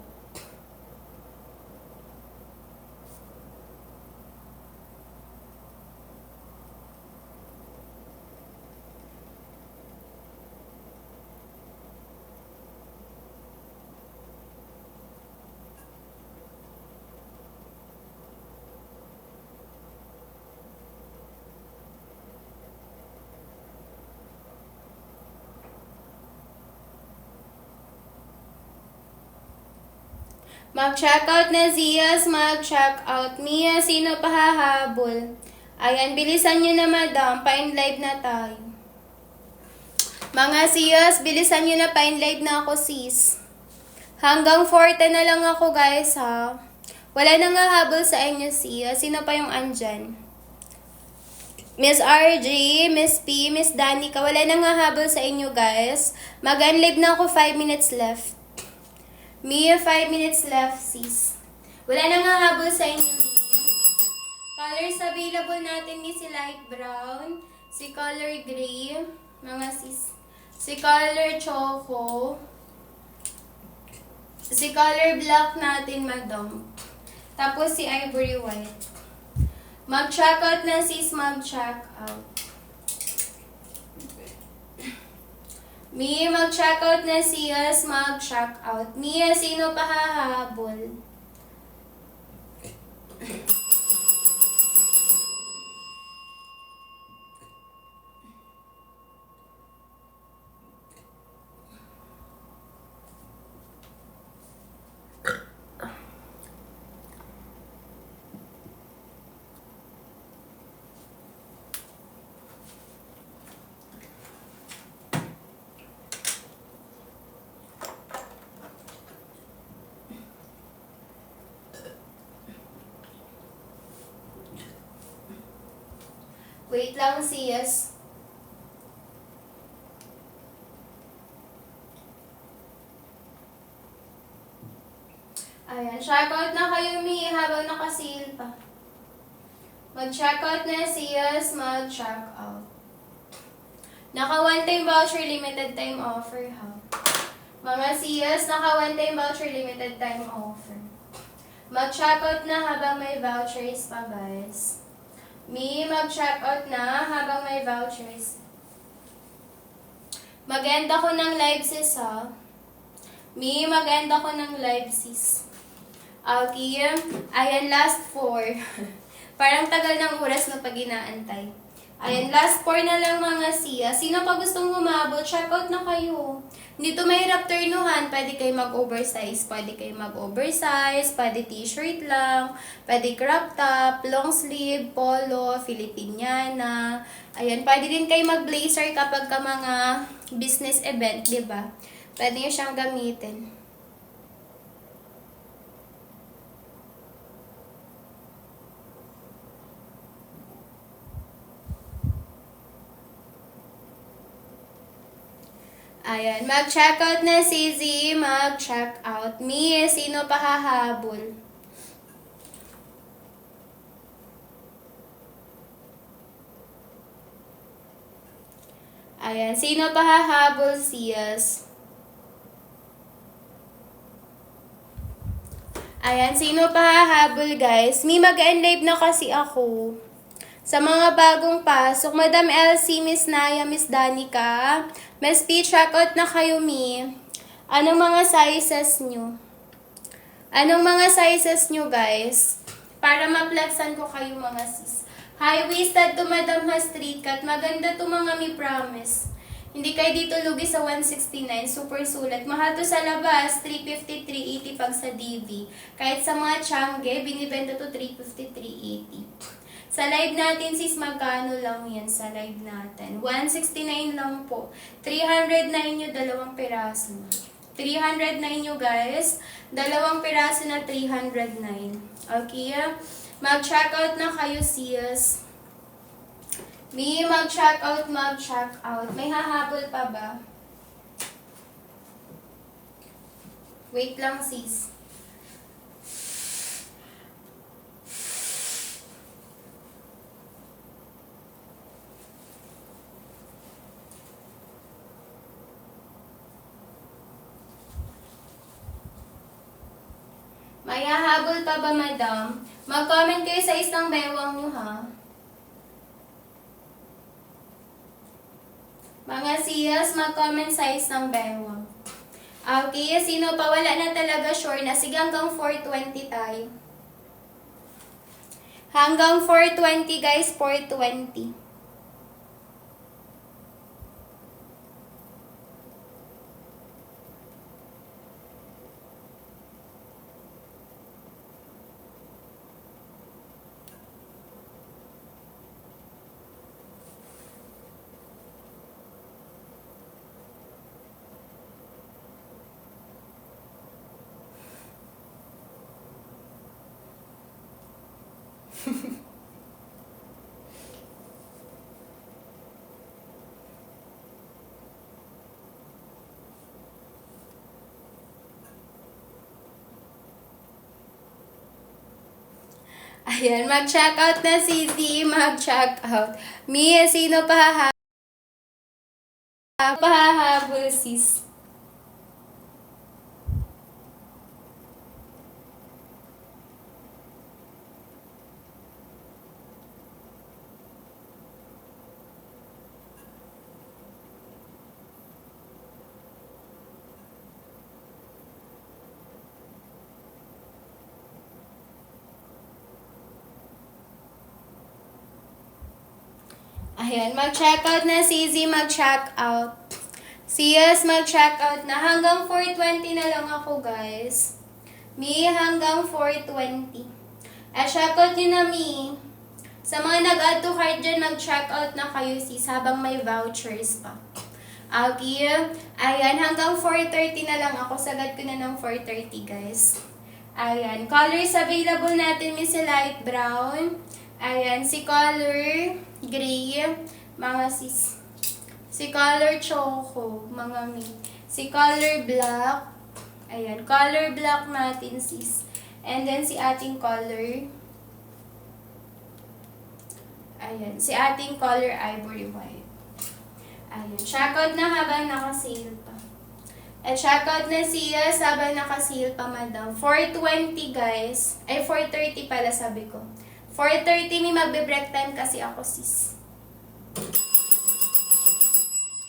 Mag-checkout na Zias, mag-checkout. Mia, sino pa hahabol? Ayan, bilisan nyo na madam, pa-in live na tayo. Mga Zias, bilisan nyo na, pa-in live na ako sis. Hanggang 40 na lang ako guys ha. Wala nang hahabol sa inyo sis. Sino pa yung andyan? Miss RJ, Miss P, Miss Danica, wala nang hahabol sa inyo guys. Mag-unlive na ako, 5 minutes left. Mia, 5 minutes left sis. Wala nang hahabol sa inyo. Colors available natin ni si light brown, si color gray, mga sis. Si color choco. Si color black natin, madam. Tapos si ivory white. Mag-checkout na sis, mag-checkout. Mia, mag-checkout na sis, mag-checkout. Mia, sino pa hahabol? Wait lang sis. Ayan, checkout na kayo Mi habang nakasil pa. Mag-checkout na sis, mag-checkout. Naka one time voucher, limited time offer ha. Mga sis, naka one time voucher, limited time offer. Mag-checkout na habang may vouchers pa guys. Mi, mag-checkout na habang may vouchers. Mag-end ako ng live sis ha. Mi, mag-end ako ng live sis. Okay, ayan last 4. Parang tagal ng oras na pag inaantay. Ayan, last 4 na lang mga siya. Sino pa gustong humabol? Checkout na kayo. Hindi to mahirap turnuhan. Pwede kayo mag-oversize. Pwede kayo mag-oversize. Pwede t-shirt lang. Pwede crop top, long sleeve, polo, Filipiniana. Ayan, pwede din kayo mag-blazer kapag ka mga business event, di ba? Pwede nyo siyang gamitin. Ayan, mag-checkout na si Z, mag-checkout. Mi, sino pa hahabol? Ayan, sino pa hahabol siyas? Ayan, sino pa hahabol guys? Mi, mag-end-live na kasi ako. Sa mga bagong pasok, Madam Elsie, Miss Naya, Miss Danica, Miss P, checkout na kayo, Mi. Anong mga sizes nyo? Anong mga sizes nyo, guys? Para ma-flexan ko kayo, mga sis. High-waisted to Madam ha, street cut. Maganda to mga Mi, promise. Hindi kayo dito lugi sa 169. Super sulat. Mahal to sa labas. 350, 380 pag sa DV. Kahit sa mga Changge, binibenta to 350, 380. Sa live natin, sis, magkano lang yan sa live natin? 169 lang po. 309 nyo, dalawang piraso. 309 nyo, guys. Dalawang piraso na 309. Okay? Mag-checkout na kayo, sis. Mi, mag-checkout, mag-checkout. May hahabol pa ba? Wait lang, sis. May hahabol pa ba, madam? Mag-comment kayo sa isang bewang nyo, ha? Mga siyas, mag-comment sa isang bewang. Okay, sino pa wala na talaga sure na? Sige, hanggang 420 tayo. Hanggang 420, guys, 420. Ayan, mag-check out na si Z, mag-check out. Mia, sino pahahabol sis? Ayan, mag-check out na si Z, mag-check out. Si Yes, mag-check out na. Hanggang 420 na lang ako, guys. Mi, hanggang 420. Check out nyo na, Mi. Sa mga nag-add to cart dyan, mag-check out na kayo, sis, habang may vouchers pa. Okay. Ayan, hanggang 4:30 na lang ako. Sagad ko na ng 4:30, guys. Ayan, colors available natin, Miss, light brown. Ayan, si color gray, mga sis. Si color choco, mga mi. Si color black. Ayan, color black natin, sis. And then, si ating color. Ayan, si ating color ivory white. Ayan, checkout na habang naka-sale pa. At checkout na siya habang naka-sale pa, madam. 420, guys. Ay, 4:30 pala, sabi ko. 4:30 may magbe-break time kasi ako, sis.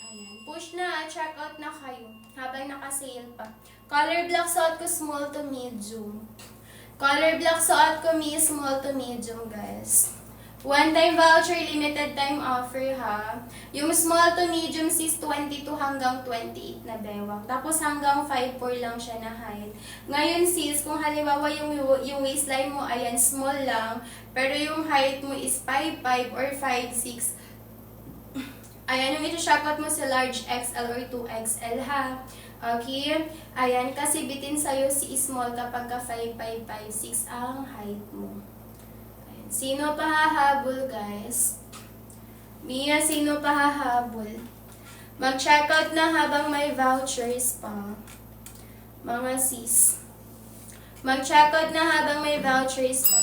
Ayan, push na, checkout na kayo habang naka-sale pa. Color black suot ko small to medium. Color black suot ko small to medium, guys. One-time voucher, limited time offer, ha. Yung small to medium, sis, 22 hanggang 28 na bewang. Tapos hanggang 5'4" lang siya na height. Ngayon, sis, kung halimbawa yung waistline mo, ayan, small lang, pero yung height mo is 5'5" or 5'6", ayan, yung ito-shopot mo sa large XL or 2XL, ha. Okay? Ayan, kasi bitin sa'yo si small kapag ka 5'5", 5'6" ang height mo. Sino pahahabol, guys? Mia, sino pahahabol? Mag-checkout na habang may vouchers pa. Mga sis. Mag-checkout na habang may vouchers pa.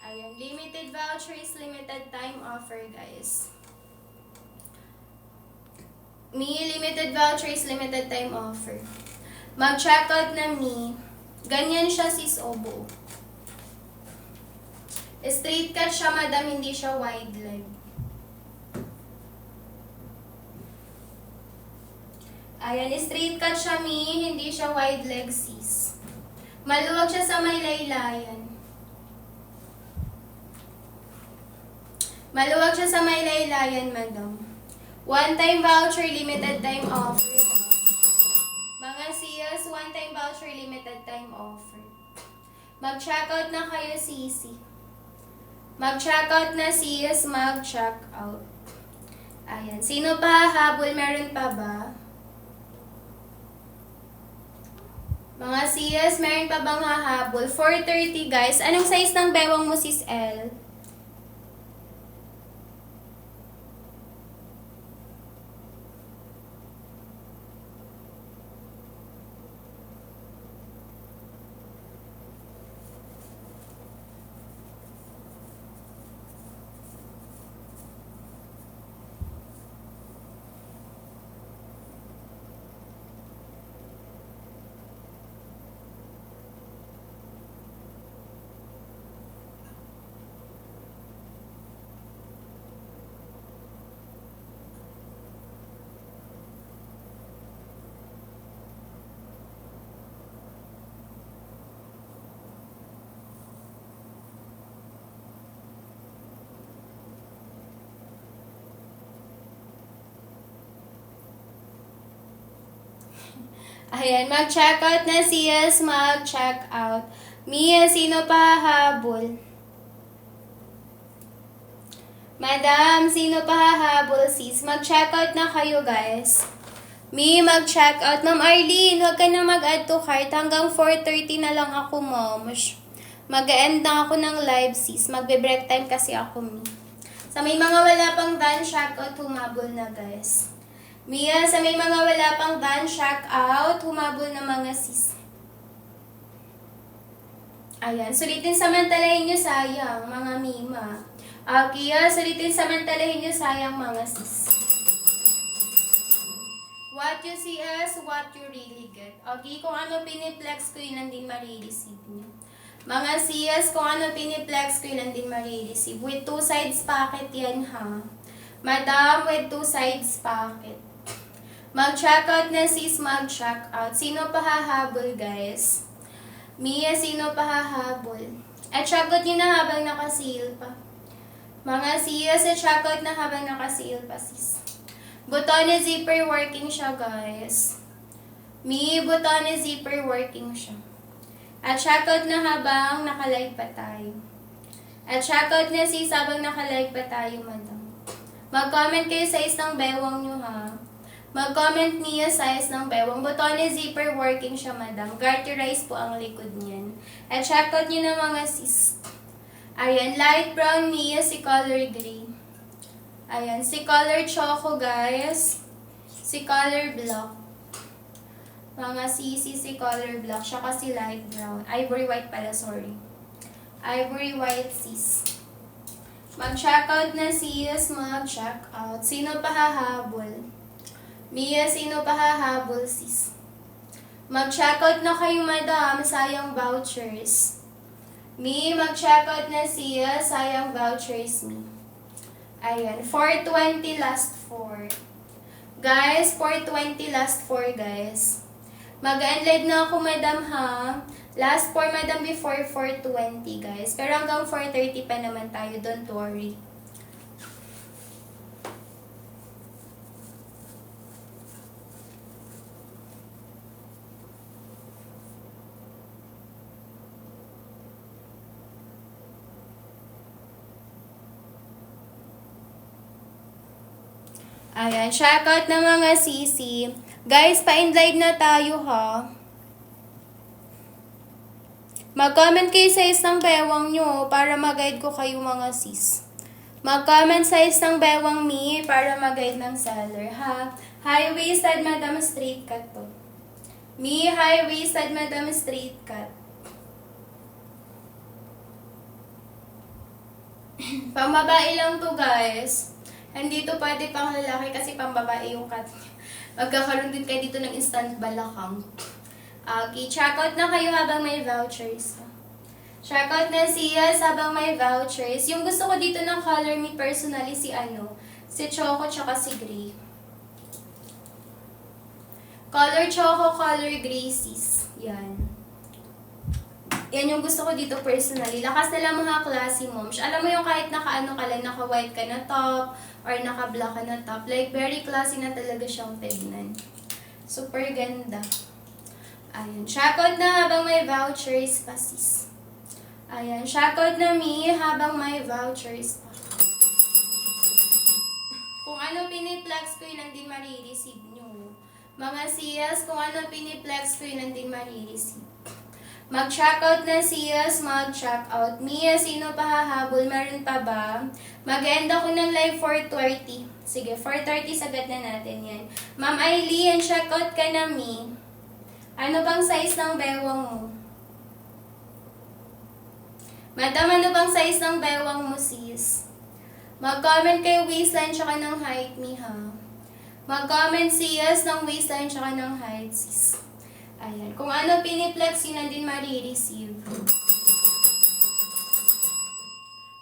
Ayan, limited vouchers, limited time offer, guys. Mi, limited vouchers, limited time offer. Mag-checkout na Mi. Ganyan siya, sis, obo. Straight cut siya, madam, hindi siya wide leg. Ayan, straight cut siya, Mi, hindi siya wide leg, sis. Maluwag siya sa may laylayan. Maluwag siya sa may laylayan, madam. One-time voucher, limited time offer. Mga siyas, one-time voucher, limited time offer. Mag-checkout na kayo, sisi. Mag-checkout na sis, mag-checkout. Ayan. Sino pa habol? Meron pa ba? Mga sis, meron pa bang hahabol? 4:30, guys. Anong size ng bewang mo, sis L? Ayan, mag-checkout na sis, mag-checkout. Mia, sino pa hahabol? Madam, sino pa hahabol, sis? Mag-checkout na kayo, guys. Mi, mag-checkout. Ma'am Arlene, huwag ka na mag-add to cart. Hanggang 4:30 na lang ako, ma'am. Mag-end na ako ng live, sis. Magbe-break time kasi ako, Mi. Sa may mga wala pang done, shoutout, humabol na, guys. Mia, sa may mga wala pang done, shoutout, humabol na mga sis. Ayan, sulitin samantalahin nyo, sayang, mga Mima. Kia, sulitin samantalahin nyo, sayang, mga sis. What you see as what you really get. Okay, kung ano piniplex ko, yun ang din marireceive nyo. Mga CS, kung ano piniplex ko, yun ang din marireceive. With 2 sides packet yan, ha? Madam, with 2 sides packet. Mag-checkout na sis, mag-checkout. Sino pa hahabol, guys? Mia, sino pa hahabol? At checkout nyo na habang naka-sale pa. Mga CS, at checkout na habang naka-sale pa, sis. Butone zipper working siya, guys. Butone zipper working siya. At checkout na habang naka-live pa tayo. At checkout na sis habang naka-live pa tayo, madam. Mag-comment kayo size ng bewang nyo, ha. Mag-comment niya size ng bewang. Butone zipper working siya, madam. Garterize po ang likod niyan. At checkout nyo na, mga sis. Ayan, light brown niya, si color gray. Ayan, si color choco, guys. Si color black. Mga sisi, si color black. Siya kasi light brown. Ivory white pala, sorry. Ivory white, sis. Mag-checkout na, sis. Mag-checkout. Sino pa hahabol? Mia, sino pa hahabol, sis? Mag-checkout na kayo, madam. Sayang vouchers. Mag-checkout na siya. Sayang vouchers, Mi. Ayan, 420 last 4. Guys, 420 last 4, guys. Mag-end live na ako, madam, ha? Last 4, madam, before 420, guys. Pero hanggang 430 pa naman tayo, don't worry. Ayan, shoutout na mga sisi. Guys, pa-end live na tayo, ha. Mag-comment kayo sa isang bewang nyo para mag-guide ko kayo, mga sis. Mag-comment sa isang bewang Mi para mag-guide ng seller, ha. High-waisted, madam, straight cut to. Mi, high-waisted, madam, straight cut. Pambabae lang to, guys. Hindi to pwede pang lalaki kasi pang babae yung cut. Magkakaroon din kayo dito ng instant balakang. Okay, checkout na kayo habang may vouchers. Checkout na siya habang may vouchers. Yung gusto ko dito ng color me personally si si Choco tsaka si Gray. Color Choco, color Gray, sis. Yan. Yan yung gusto ko dito personally. Lakas nila mga classy moms. Alam mo yung kahit naka-ano ka lang, naka-white ka na top, or naka-black ka na top. Like, very classy na talaga siyang tignan. Super ganda. Ayan. Shoutout na habang may vouchers pa, sis. Ayan. Shoutout na Mi habang may vouchers pa. Kung ano piniplex ko, yun ang din marireceive nyo. Mga siyas, kung ano piniplex ko, yun ang din marireceive. Mag-checkout na siyas, mag-checkout. Mia, sino pa hahabol? Meron pa ba? Mag-end ako ng live 4:30. Sige, 4:30 sagad na natin yan. Ma'am Aileen, checkout ka na, Mi. Ano bang size ng bewang mo? Madam, ano bang size ng bewang mo, sis? Mag-comment kayo waistline tsaka ng height, Mi, ha? Mag-comment siyas ng waistline tsaka ng height, sis. Ayan. Kung ano piniplex, yun na din marireceive.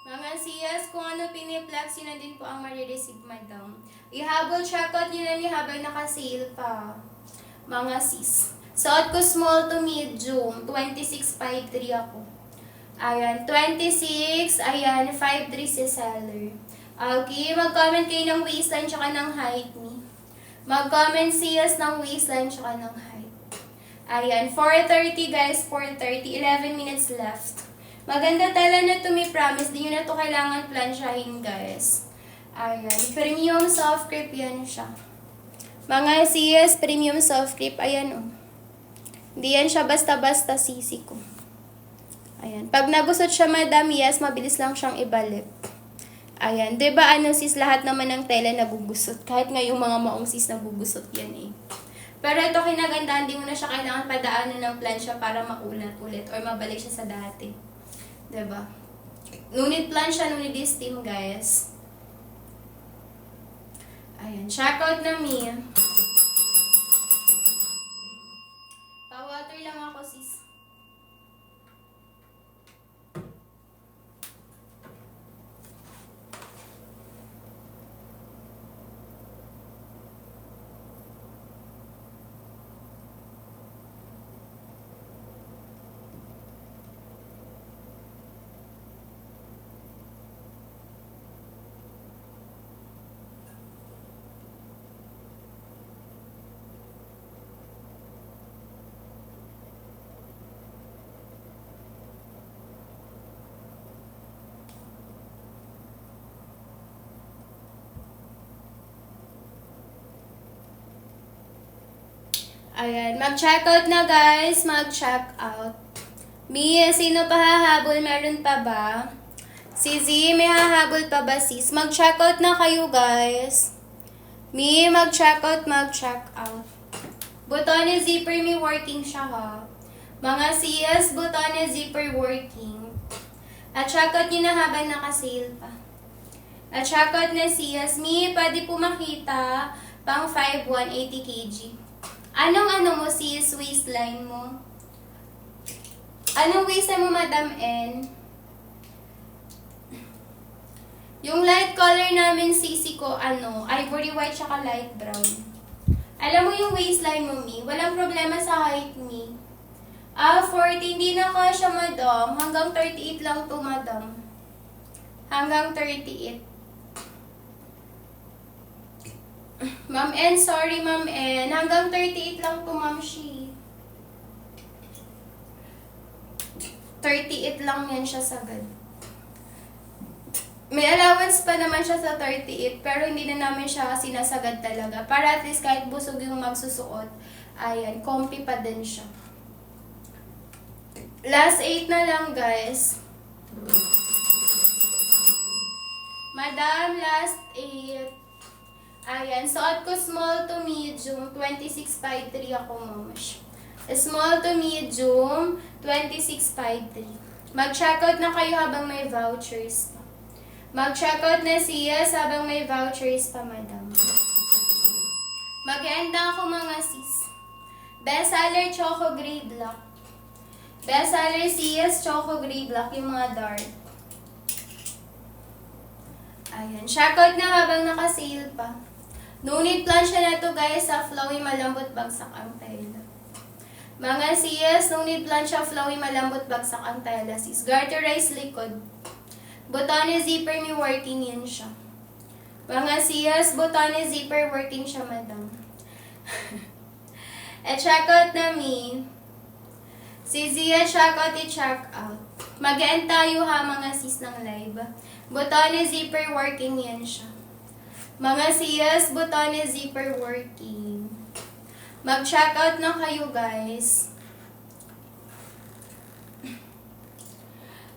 Mga siyas, kung ano piniplex, yun na din po ang marireceive, madam. Ihabol checkout nyo na ni habang naka-sale pa. Mga sis. Suot ko small to medium. 26.53 ako. Ayan. 26. Ayan. 5.3 si seller. Okay. Mag-comment kayo ng waistline tsaka ng height, Mi. Mag-comment siyas ng waistline tsaka ng height. Ayan, 4:30 guys, 4:30, 11 minutes left. Maganda tala na to, may promise. Di nyo na to kailangan plansyahin, guys. Ayan, premium soft crepe yan siya. Mga CS, premium soft crepe, ayan o. Hindi yan siya basta-basta sisi ko. Ayan. Ayan. Pag nagusot siya, madam, yes, mabilis lang siyang ibalik. Ayan. Diba, sis, lahat naman ng tela nagugusot. Kahit nga yung mga maong sis nagugusot yan eh. Pero ito kinagandaan, di mo na siya kailangan padaanan ng plancha para makunat ulit or mabalik siya sa dati. Diba? No need plancha, no need steam, guys. Ayan. Check out na me. Pa-water lang ako, sis. Ayan, mag-check out na guys, mag-check out. Mia, sino pa hahabol? Meron pa ba? Si Z, may hahabol pa ba sis? Mag-check out na kayo guys. Mia, mag-check out, mag-check out. Butone zipper mi working siya ha. Mga CS, butone zipper working. At check out nyo na habang naka-sale pa. At check out na CS. Mi, pwede po makita pang 5'1", 80 kg. Anong mo sis, waistline mo? Anong waistline mo, Madam N? Yung light color namin, sisi ko, ivory white tsaka light brown. Alam mo yung waistline mo, Mi? Walang problema sa height, Mi. 40, hindi na kasya, Madam. Hanggang 38 lang to, Madam. Hanggang 38. Ma'am N, sorry Ma'am N. Hanggang 38 lang to, Ma'am Shi. 38 lang yan siya sagad. May allowance pa naman siya sa 38, pero hindi na namin siya sinasagad talaga. Para at least kahit busog yung magsusuot, ayan, comfy pa din siya. Last 8 na lang, guys. Madam, last 8. Ayan, suot ko small to medium, 26.53 ako, mamash. Small to medium, 26.53. Mag-checkout na kayo habang may vouchers pa. Mag-checkout na siya habang may vouchers pa, madam. Mag-end na ako, mga sis. Bestseller Choco Grey Black. Bestseller CS Choco Grey Black, yung mga dark. Ayan, checkout na habang naka-sale pa. No need plancha na to guys, sa flowy malambot bagsak ang tela. Mga CS, no need plancha, flowy malambot bagsak ang tela sis. Garterize likod. Butane zipper mi working yan siya. Mga CS, butane zipper working siya, madam. Check out na mi. Si Zia, check out, i-check out. Mag-end tayo ha, mga sis ng live. Butane zipper working yan siya. Mga CS, butone zipper working. Mag-check out na kayo, guys.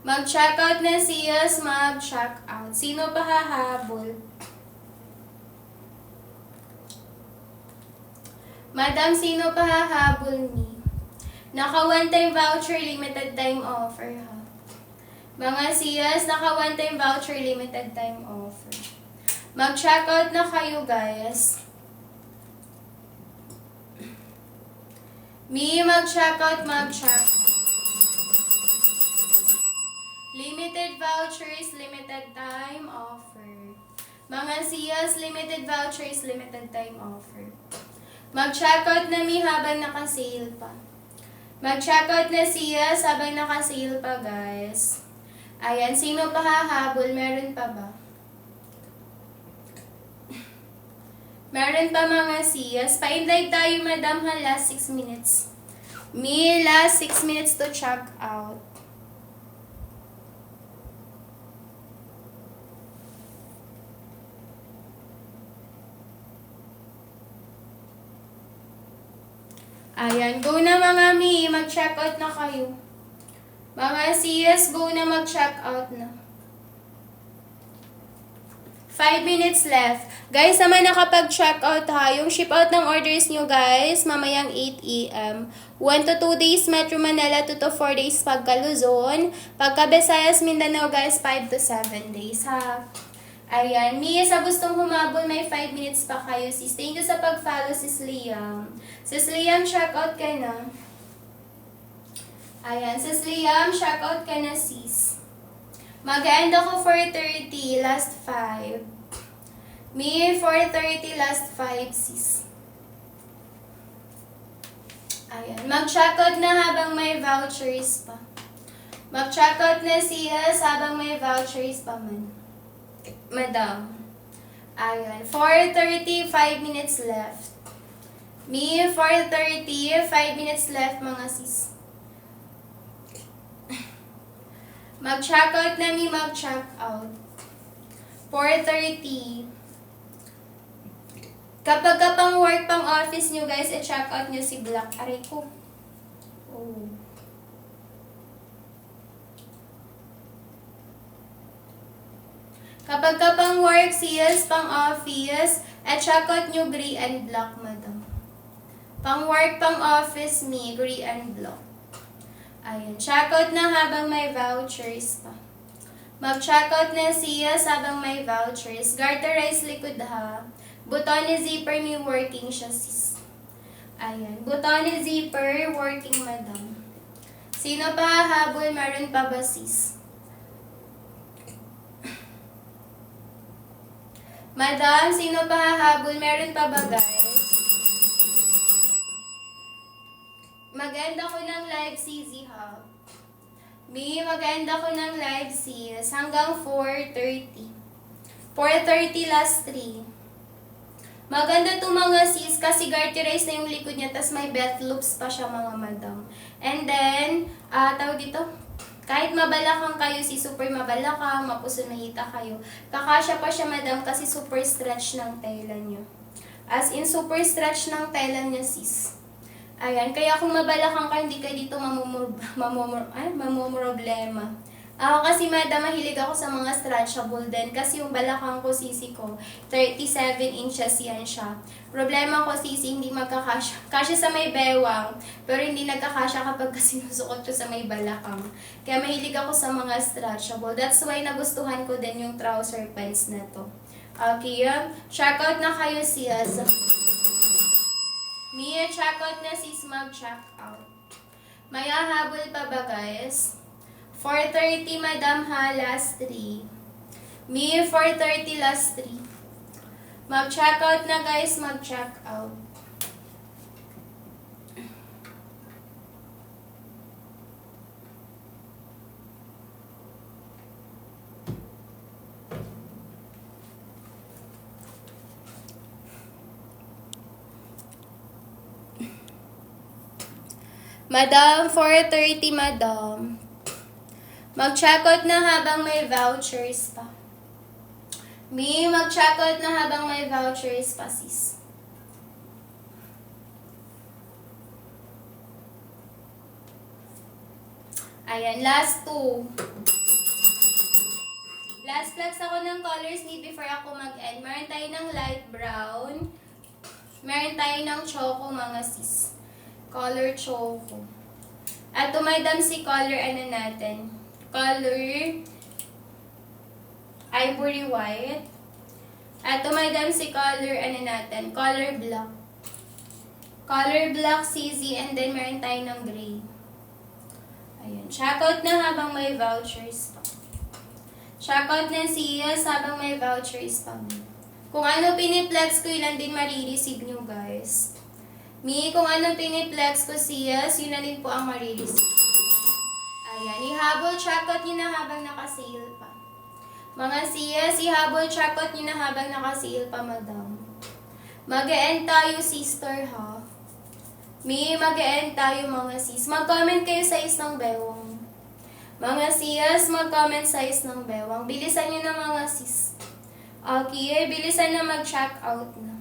Mag-check out na CS, mag-check out. Sino pa hahabol? Madam, sino pa hahabol ni? Naka one-time voucher, limited time offer ha. Mga CS, naka one-time voucher, limited time offer. Mag-check out na kayo, guys. Mi, mag-check out, mag-check. Limited vouchers, limited time offer. Mga CS, limited vouchers, limited time offer. Mag-check out na mi habang naka-sale pa. Mag-check out na CS habang naka-sale pa, guys. Ayan, sino pa hahabol? Meron pa ba? Meron pa, mga siyas. Pa-invite tayo, madam, ha, last 6 minutes. Me, last 6 minutes to check out. Ayan, go na mga mi. Mag-check out na kayo. Mga sis, go na mag-check out na. 5 minutes left. Guys, naman nakapag-check out ha. Yung ship out ng orders nyo guys, mamayang 8 AM. 1 to 2 days Metro Manila, 2 to 4 days pagka Luzon. Pagka Visayas, Mindanao guys, 5 to 7 days ha. Ayan. Mia, sa gustong humabol, may 5 minutes pa kayo sis. Thank you sa pag-follow sis Liam. Sis Liam, check out ka na. Ayan. Sis Liam, check out ka na sis. Mag-end ako 4:30, last 5. Me, 4:30, last 5, sis. Ayan. Mag-check out na habang may vouchers pa. Mag-check out na sis habang may vouchers pa man. Madam. Ayan. 4:30, 5 minutes left. Me, 4:30, 5 minutes left mga sis. Mag-check out na mi, mag-check out. 4:30. Kapag pang work, pang office nyo guys, i-check out nyo si Black. Aray ko. Oh. Kapag pang work, sis, pang office, i-check out nyo gray and black, madam. Pang work, pang office, me, gray and black. Ayan, checkout na habang may vouchers pa. Mag-checkout na siya habang may vouchers. Garterize likod ha. Buton ni zipper ni working siya sis. Ayan, buton ni zipper working madam. Sino pa hahabol? Meron pa ba sis? Madam, sino pa hahabol? Meron pa ba guys? Mag-end ako ng live CZ ha. Me, mag-end ako ng live sis hanggang 4:30. 4:30 last 3. Maganda to mga sis kasi garterize na yung likod niya tas may belt loops pa siya mga madam. And then, tawag dito, kahit mabalakang kayo, super mabalakang, mapusunahita kayo, kakasya pa siya madam kasi super stretch ng tela niyo. As in, super stretch ng tela niya sis. Ayan, kaya kung mabalakang ka, hindi kayo dito mamumroblema. Ako kasi madam, mahilig ako sa mga stretchable din kasi yung balakang ko sisi ko, 37 inches yan siya. Problema ko sisi, hindi magkakasya. Kasya sa may bewang, pero hindi nagkakasya kapag sinusukot ko sa may balakang. Kaya mahilig ako sa mga stretchable. That's why nagustuhan ko din yung trouser pants na to. Okay, check out na kayo sis. Mia, check out na sis, mag-check out. May hahabol pa ba guys? 4:30 madam ha, last 3. Mia, 4:30 last 3. Mag-check out na guys, mag-check out. Madam, 4:30 madam. Mag-checkout na habang may vouchers pa. Me, mag-checkout na habang may vouchers pa sis. Ayan, last 2. Last flex ako ng colors ni before ako mag-end. Meron tayo ng light brown. Meron tayo ng choco mga sis. Color choco. At tumaydam si color ano natin. Color ivory white. At tumaydam si color ano natin. Color black. Color black CZ and then meron tayo ng gray. Ayan. Check out na habang may vouchers pa. Check out na siya habang may vouchers pa. Kung ano piniplex ko, yun din marireceive nyo guys. Me, kung anong piniplex ko siya, yun na din po ang marireceive. Ayan, ihabol checkout nyo na habang naka-sale pa. Mga siyas, ihabol checkout nyo na habang naka-sale pa, madam. Mag-e-end tayo, sister, ha? Me, mag-e-end tayo, mga sis. Mag-comment kayo size ng bewang. Mga siyas, mag-comment size ng bewang. Bilisan nyo na, mga sis. Okay, bilisan na mag-check out na.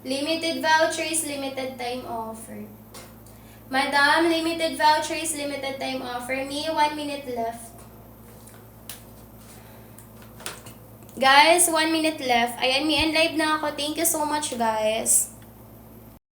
Limited vouchers, limited time offer. Madam, limited vouchers, limited time offer. Me, 1 minute left. Guys, 1 minute left. Ayan, me and live na ako. Thank you so much, guys.